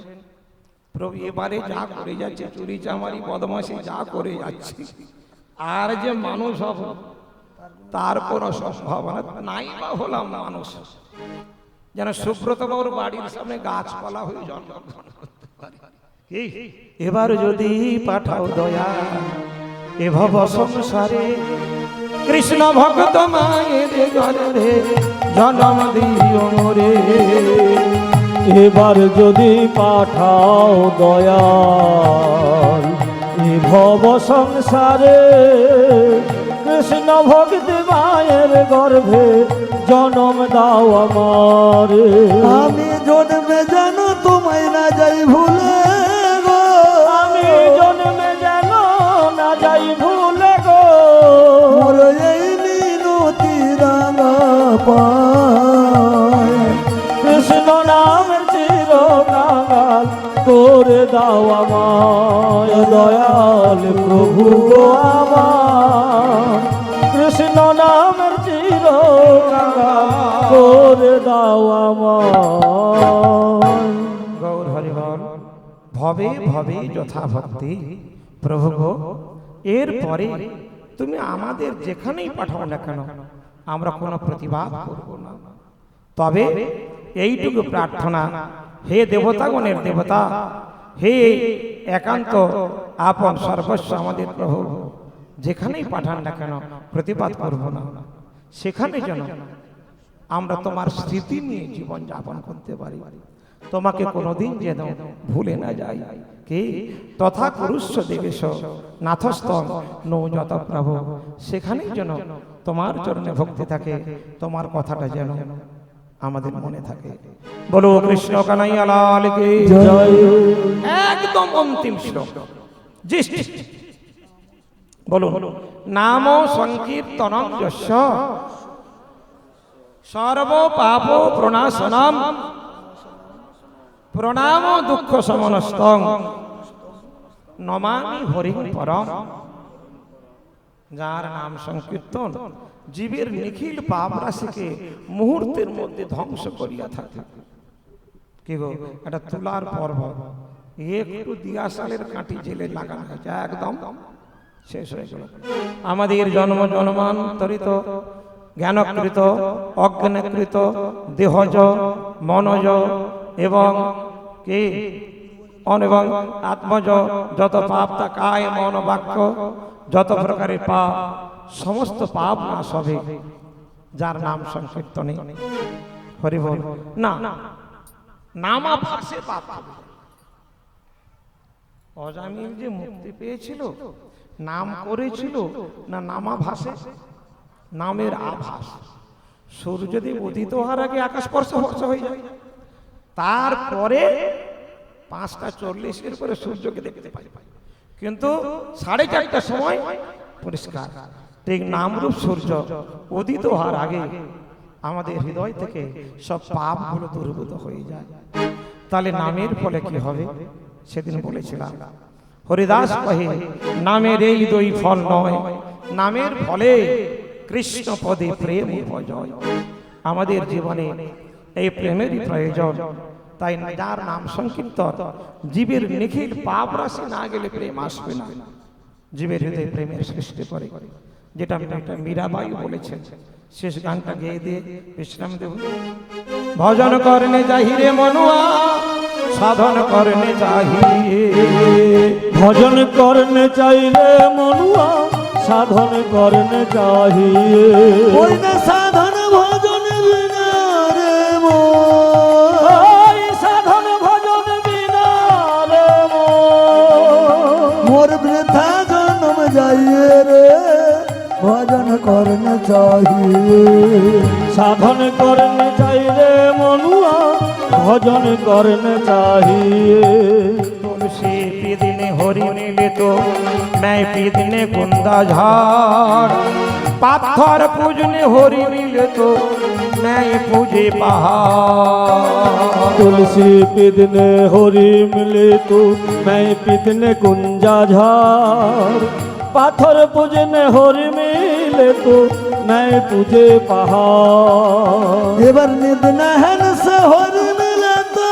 প্রভু? এবারে যা করে যাচ্ছে, চুরি চামারি বদমাশি যা করে যাচ্ছে, আর যে মানুষ হব তার কোনো সম্ভাবনা নাই। বা হলাম মানুষ, যেন সুব্রত বাবুর বাড়ির সামনে গাছপালা হয়ে জন্মগ্রহণ করতে পারে। এবার যদি পাঠাও দয়া এ ভব সংসারে, কৃষ্ণ ভক্ত মায়ের ঘরে জন্ম দিও মোরে। এবার যদি পাঠাও দয়াল, এ ভব সংসারে কৃষ্ণ ভক্তি মায়ের গর্ভে জনম দাও আমারে আমি জন্মে যেন তোমায় না যাই ভুলে গো আমি জন্মে যেন না যাই ভুলে গো মোর এই মিনতি রাঙা পায় কৃষ্ণ নামের চির কাঙাল করে দাও আমায় দয়াল প্রভু গো আমার কৃষ্ণ নামের চির কাঙাল করে দাও আমায় গৌর হরিবল ভবে ভবে যথা ভক্তি প্রভু গো, এরপরে তুমি আমাদের যেখানেই পাঠাও না কেন আমরা কোনো প্রতিবাদ করব না। তবে এইটুকু প্রার্থনা, হে দেবতাগণের দেবতা, হে একান্ত আপন সর্বস্ব আমাদের প্রভু, যেখানেই পাঠান না কেন প্রতিবাদ করব না, সেখানে যেন আমরা তোমার স্মৃতি নিয়ে জীবন যাপন করতে পারি, তোমাকে কোনোদিন যেন ভুলে না যাই। কি তথা কুরুষ্য দেবেশ নাথস্তম নৌযত প্রভু, সেখানেই যেন তোমার চরণে ভক্তি থাকে, তোমার কথাটা যেন আমাদের মনে থাকে। বলো কৃষ্ণ কানাইয়া লাল কি জয়। একদম অন্তিম শ্লোক বলুন, নাম সংকীর্তনম যস্য সর্ব পাপ প্রণাশনম প্রণাম দুঃখ সমনস্তং নমামি হরিং পরম। যার নাম সংকীর্তন জীবের নিখিল পাপ রাশিকে মুহূর্তের মধ্যে ধ্বংস করিয়া থাকে। কি গো, এটা তুলার পর্ব, একটু দিয়াশালের কাঁটি জেলে লাগানো হয়েছে, একদম শেষ হয়ে গেল। আমাদের জন্ম জন্মান্তরিত জ্ঞানকৃত অজ্ঞানকৃত দেহজ মনজ এবং কি এবং আত্মজ যত পাপ তা কায় মন বাক্য যত প্রকারের পাপ, সমস্ত পাপ নাশ হবে যার নাম সংকীর্তনে। হরি বল না, নামা ভাসে পাপ হবে। অজামিল যে মুক্তি পেয়েছিল নাম করেছিল না নামা ভাসে, নামের আভাস। সূর্যদেব উদিত হওয়ার আগে আকাশ স্পর্শ হয়ে যায়, তারপরে 5:40 পরে সূর্যকে দেখতে পাই, কিন্তু 4:30টার সময় পরিষ্কার। ঠিক নামরূপ সূর্য উদিত হওয়ার আগে আমাদের হৃদয় থেকে সব পাপগুলো দূরীভূত হয়ে যায়। তাহলে নামের ফলে কি হবে সেদিন বলেছিলাম, হরিদাস কহে নামের এই দুই ফল নয়, নামের ফলে কৃষ্ণ পদে প্রেম উপজয়। আমাদের জীবনে এই প্রেমেরই প্রয়োজন। তাই যার নাম সংকীর্তন, জীবের নিখিল পাপ রাশি না গেলে প্রেম আসবে না, জীবের হৃদয়ে প্রেমের সৃষ্টি করে, যেটা মীরাবাই বলেছেন। শেষ গানটা গেয়ে দিয়ে বিশ্রাম দেব। ভজন করনে চাহিরে মনুয়া সাধন করনে চাহিয়ে, ভজন করনে চাইলে মনুয়া সাধন করনে চাহিয়ে, ওই না সাধন ভজন বিনা রে ওই সাধন ভজন বিনা রে মোর বৃথা জন্ম যাইয়ে রে ভজন করন চাহিয়ে। সাধন করনে চাইলে মনুয়া ভজন করনে চাহিয়ে। तुलसी पीदिने हरि नीले तो मैं पीदिने कुंदा झाड़, पाथर पूजने हरि नीले तो मैं पूजे पहाड़। तुलसी पिदने होरी मिले तो मैं पिदने कुंजा झाड़, पाथर पूजने होरी मिले तो मैं पूजे पहाड़। এবার নিদ নাহেন সে হরি মিলে তো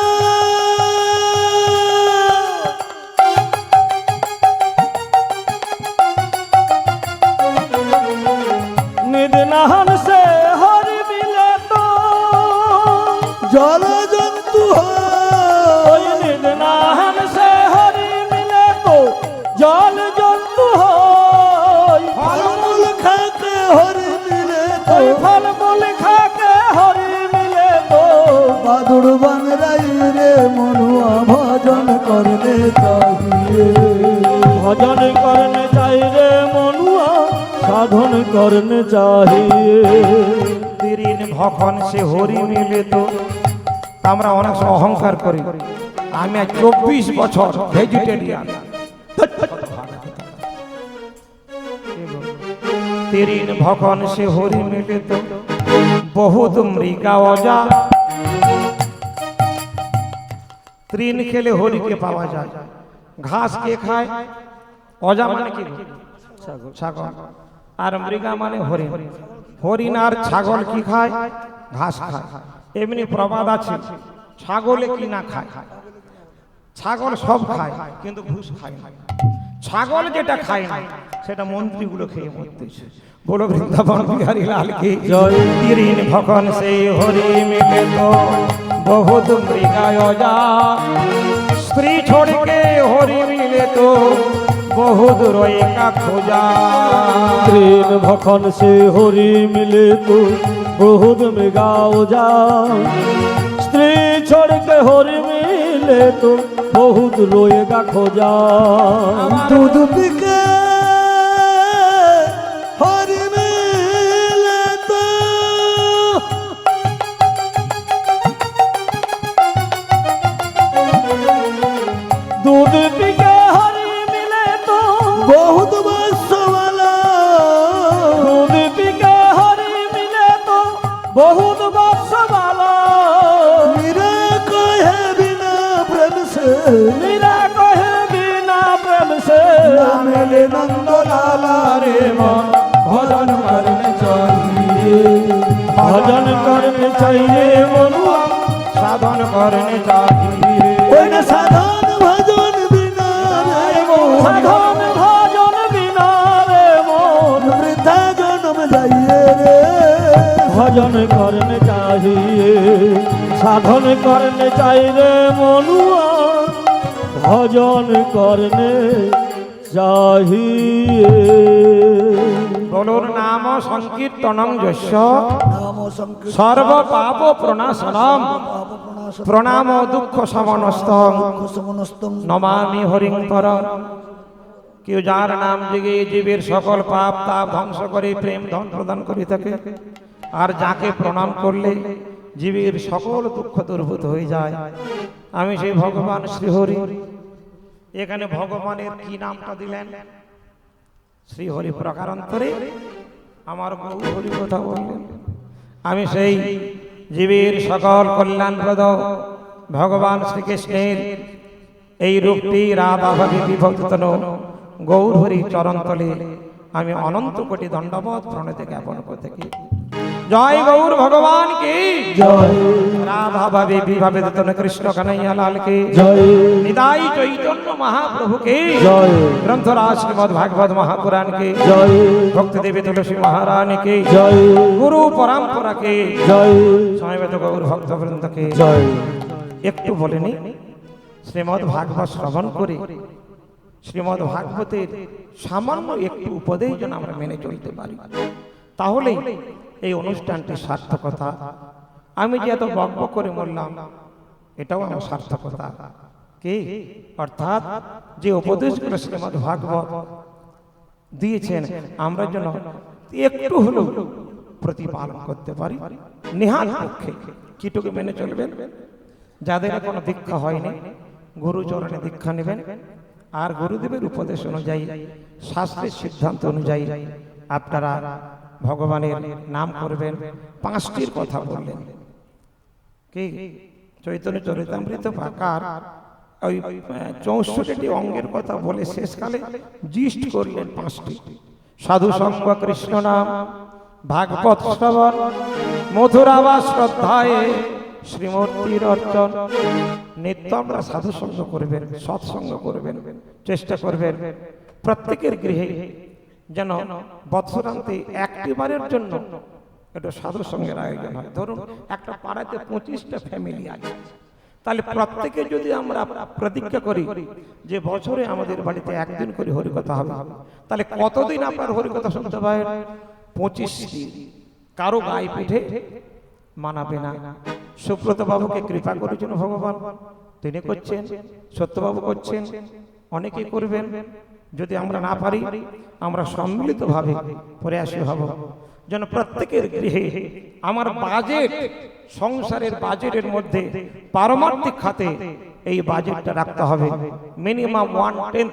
निद नहन से हरि मिले तो জল জন্তু ओय निद नहन से हरि मिले तो जल जंतु होय। ফলমূল খাতে হরি মিলে তো ओय फल मूल खा के हरि मिले तो বাদুড় ভজন করনে চাই রে মনুয়া সাধন করনে চাহিয়ে তিরিন ভখন সে হরি মিলে তো আমরা অনেক সময় অহংকার করি আমি আজ 24 বছর ভেজিটেরিয়ান তিরিন ভখন সে হরি মিলে তো বহুত মৃগা অজা তৃণ খেলে হরিকে পাওয়া যায় ঘাস কে খায় অজা মানে কি ছাগল আর মৃগা মানে হরিণ হরিণ আর ছাগল কি খায় ঘাস খায় এমনি প্রবাদ আছে ছাগলে কি না খায় ছাগল সব খায় কিন্তু ঘুষ খায় না ছাগল যেটা খায় না সেটা মন্ত্রীগুলো খেয়ে মরতেছে বলো বৃন্দাবন বিহারী লাল কি জয় তিরিন ভখন সে হরি মিলে তো বহুত মৃগায় যা স্ত্রী छोड़ के হরি মিলে তো বহুত রয়ে কা খোঁজা তৃণ ভখন সে হরি মিলে তো বহুত মৃগাও যা স্ত্রী छोड़ के হরি মিলে তো বহুত রোয়েগা খোঁজা दूध पिके हरि मिले तो दूध पिके हरि मिले तो बहुत बस वाला दूध पिके हरि मिले तो बहुत बक्स वाला मेरा कहे बिना प्रेम से मेरा कहे बिना प्रेम से ना मिले नंद लाला रे मन भजन करने चाहिए भजन करने चाहिए मनुआ साधन करने चाहिए ओए न साधन भजन बिना रे मोन साधन भजन बिना रे मन वृद्धा जन्म जाइए रे भजन करने चाहिए साधन करने चाहिए मनुआ भजन करने चाहिए বলুন নাম সংকীর্তনং যস্য नाम संकीर्तन সর্ব পাপ প্রণাশনম पाप प्रणाश প্রণাম দুঃখ সমনস্তং समनस्तम নমামি হরিং পরম কেউ যার নাম জেগে জীবের সকল পাপ তাপ ধ্বংস করে প্রেম ধন প্রদান করে থাকে আর যাকে প্রণাম করলে জীবের সকল দুঃখ দূরভূত হয়ে যায় আমি সেই ভগবান শ্রীহরি এখানে ভগবানের কি নামটা দিলেন শ্রীহরি প্রকারান্তরে আমার গৌর হরি কথা বললেন আমি সেই জীবের সকল কল্যাণপ্রদ ভগবান শ্রীকৃষ্ণের এই রূপটি রাধা ভাবে বিভক্তন গৌর হরি চরণতলে আমি অনন্ত কোটি দণ্ডবত প্রণতি জ্ঞাপন করতে থাকি জয় গৌর ভগবান কি জয় রাধা ভাবে বিভাবিতন কৃষ্ণ কানাইয়া লাল কি জয় নিতাই চৈতন্য মহাপ্রভু কি জয় গ্রন্থরাজ শ্রীমদ ভাগবত মহাপুরাণ কি জয় ভক্তি দেবী তুলসী মহারানী কি জয় গুরু পরম্পরা কি জয় সমবেত গৌর ভক্তবৃন্দ কি জয় একটু বলেনি শ্রীমদ ভাগবত শ্রবণ করে শ্রীমদ ভাগবতের সামান্য একটু উপদেশ যেন আমরা মেনে চলতে পারি তাহলে এই অনুষ্ঠানটি সার্থকতা আমি যে এত বকবক করে বললাম এটাও আমার সার্থকতা কি অর্থাৎ যে উপদেশগুলো শ্রীমদ ভাগবত দিয়েছেন আমরা যেন একটু হলেও প্রতিপালন করতে পারি নেহাত পক্ষে কিটুকু মেনে চলবেন যাদের কোনো দীক্ষা হয়নি গুরুচরণে দীক্ষা নেবেন আর গুরুদেবের উপদেশ অনুযায়ী শাস্ত্রের সিদ্ধান্ত অনুযায়ী আপনারা ভগবানের নাম করবেন পাঁচটির কথা বললেন কি চৈতন্য চরিতামৃত পাকার ওই 64টি অঙ্গের কথা বলে শেষকালে জিস্ট করলেন পাঁচটি সাধু সঙ্গ কৃষ্ণ নাম ভাগবত শ্রবণ মধুরাবা শ্রদ্ধায় শ্রীমূর্তির অর্চন নিত্য আমরা সাধু সঙ্গ করবেন সৎসঙ্গ করবেন চেষ্টা করবেন প্রত্যেকের গৃহে যেন বৎসরান্তে একটি বারের জন্য একটু সাধু সঙ্গের আয়োজন হয় ধরুন একটা পাড়াতে 25টা ফ্যামিলি আছে তাহলে প্রত্যেকে যদি আমরা প্রতিজ্ঞা করি যে বছরে আমাদের বাড়িতে একদিন করে হরিকথা হবে তাহলে কতদিন আপনার হরিকথা শুনতে পাবেন 25 দিন কারো গায়ে পিঠে মানাবে না সুব্রত বাবুকে কৃপা করেছেন ভগবান তিনি করছেন সত্যবাবু করছেন অনেকেই করবেন যদি আমরা না পারি আমরা সম্মিলিতভাবে প্রয়াসী হব যেন প্রত্যেকের গৃহে আমার বাজেট সংসারের বাজেটের মধ্যে পারমার্থিক খাতে এই বাজেটটা রাখতে হবে মিনিমাম 1/10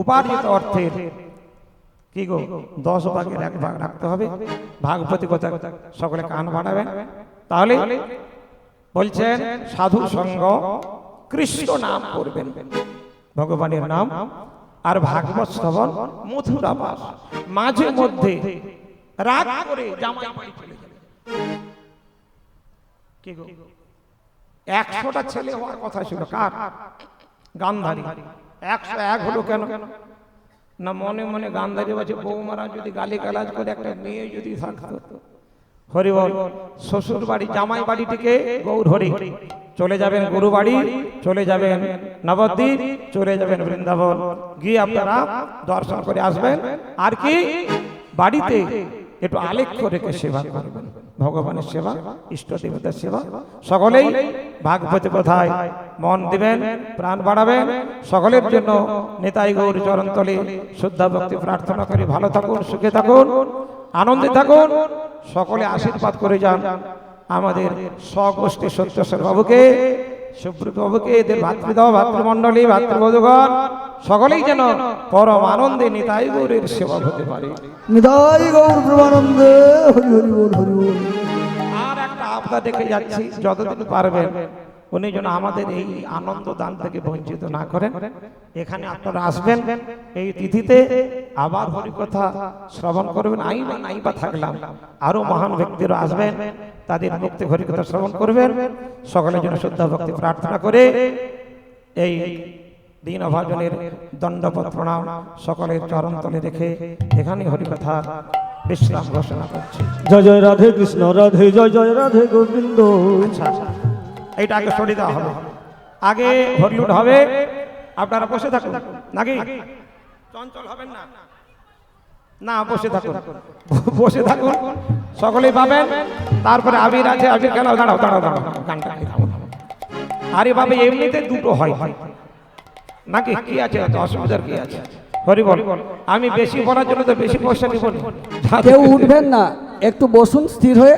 উপার্জিত অর্থের কি গো 10 ভাগের 1 ভাগ রাখতে হবে ভাগবতী কথা সকলে কান বাড়াবেন তাহলে বলছেন সাধু সঙ্গ কৃষ্ণ নাম করবেন ভগবানের নাম আর ভাগবত শ্রবণ মথুরাবাস মাঝে মধ্যে রাগ করে জামাই বাড়ি চলে যাবে কি গো 100টা ছেলে হওয়ার কথা ছিল কার গান্ধারী 101 হলো কেন না মনে মনে গান্ধারী বাজে বৌমারা যদি গালি গালাজ করে একটা মেয়ে যদি থাকতো হরি বল শ্বশুর বাড়ি জামাই বাড়িটিকে গৌর হরি চলে যাবেন গুরু বাড়ি চলে যাবেন নবদ্বীপ চলে যাবেন বৃন্দাবন গিয়ে আপনারা দর্শন করে আসবেন আর কি বাড়িতে একটু আলেখ্য রেখে সেবা করবেন ভগবানের সেবা ইষ্ট দেবতার সেবা সকলেই ভাগবতী কথায় মন দিবেন প্রাণ বাড়াবেন সকলের জন্য নিতাই গৌর চরণতলে শুদ্ধ ভক্তি প্রার্থনা করে ভালো থাকুন সুখে থাকুন আনন্দে থাকুন সকলে আশীর্বাদ করে যান আমাদের স্বগোষ্ঠী সত্যেশ্বর বাবুকে সুব্রত বাবুকে এদের ভাতৃদেব ভাতৃমণ্ডলী ভাতৃবধূগণ সকলেই যেন পরম আনন্দে নিতাই গৌরের সেবা হতে পারে নিতাই গৌর প্রেমানন্দে হরি হরি বল হরি বল। আর একটা আপনার দেখে যাচ্ছি যতদিন পারবেন উনি যেন আমাদের এই আনন্দ দান থেকে বঞ্চিত না করেন এখানে আপনারা আসবেন এই তিথিতে আবার হরিকথা শ্রবণ করবেন আইবা থাকলাম আরো মহান ব্যক্তিরা আসবেন তাদের মুক্তি হরিকথা শ্রবণ করবেন সকলের জন্য শুদ্ধ ভক্তি প্রার্থনা করে এই দীন অভাজনের দণ্ডপথ প্রণাম সকলের চরণ তলে রেখে এখানে হরিকথা বিশ্রাম ঘোষণা করছি জয় জয় রাধে কৃষ্ণ রাধে জয় জয় রাধে গোবিন্দ। আচ্ছা এইটা আগে সরিয়ে দেওয়া হবে আগে হরিলুট হবে আপনারা বসে থাকুন নাকি চঞ্চল হবেন না না বসে থাকুন বসে থাকুন সকলেই পাবেন তারপরে আবির আছে আবির খেলাও দাঁড়াও দাঁড়াও দাঁড়াও গানটা আরে বাবা এমনিতে দুটো হয় নাকি কি আছে অসুবিধার কি আছে হরি বল আমি বেশি বলার জন্য তো বেশি পয়সা নিব না কেউ উঠবেন না একটু বসুন স্থির হয়ে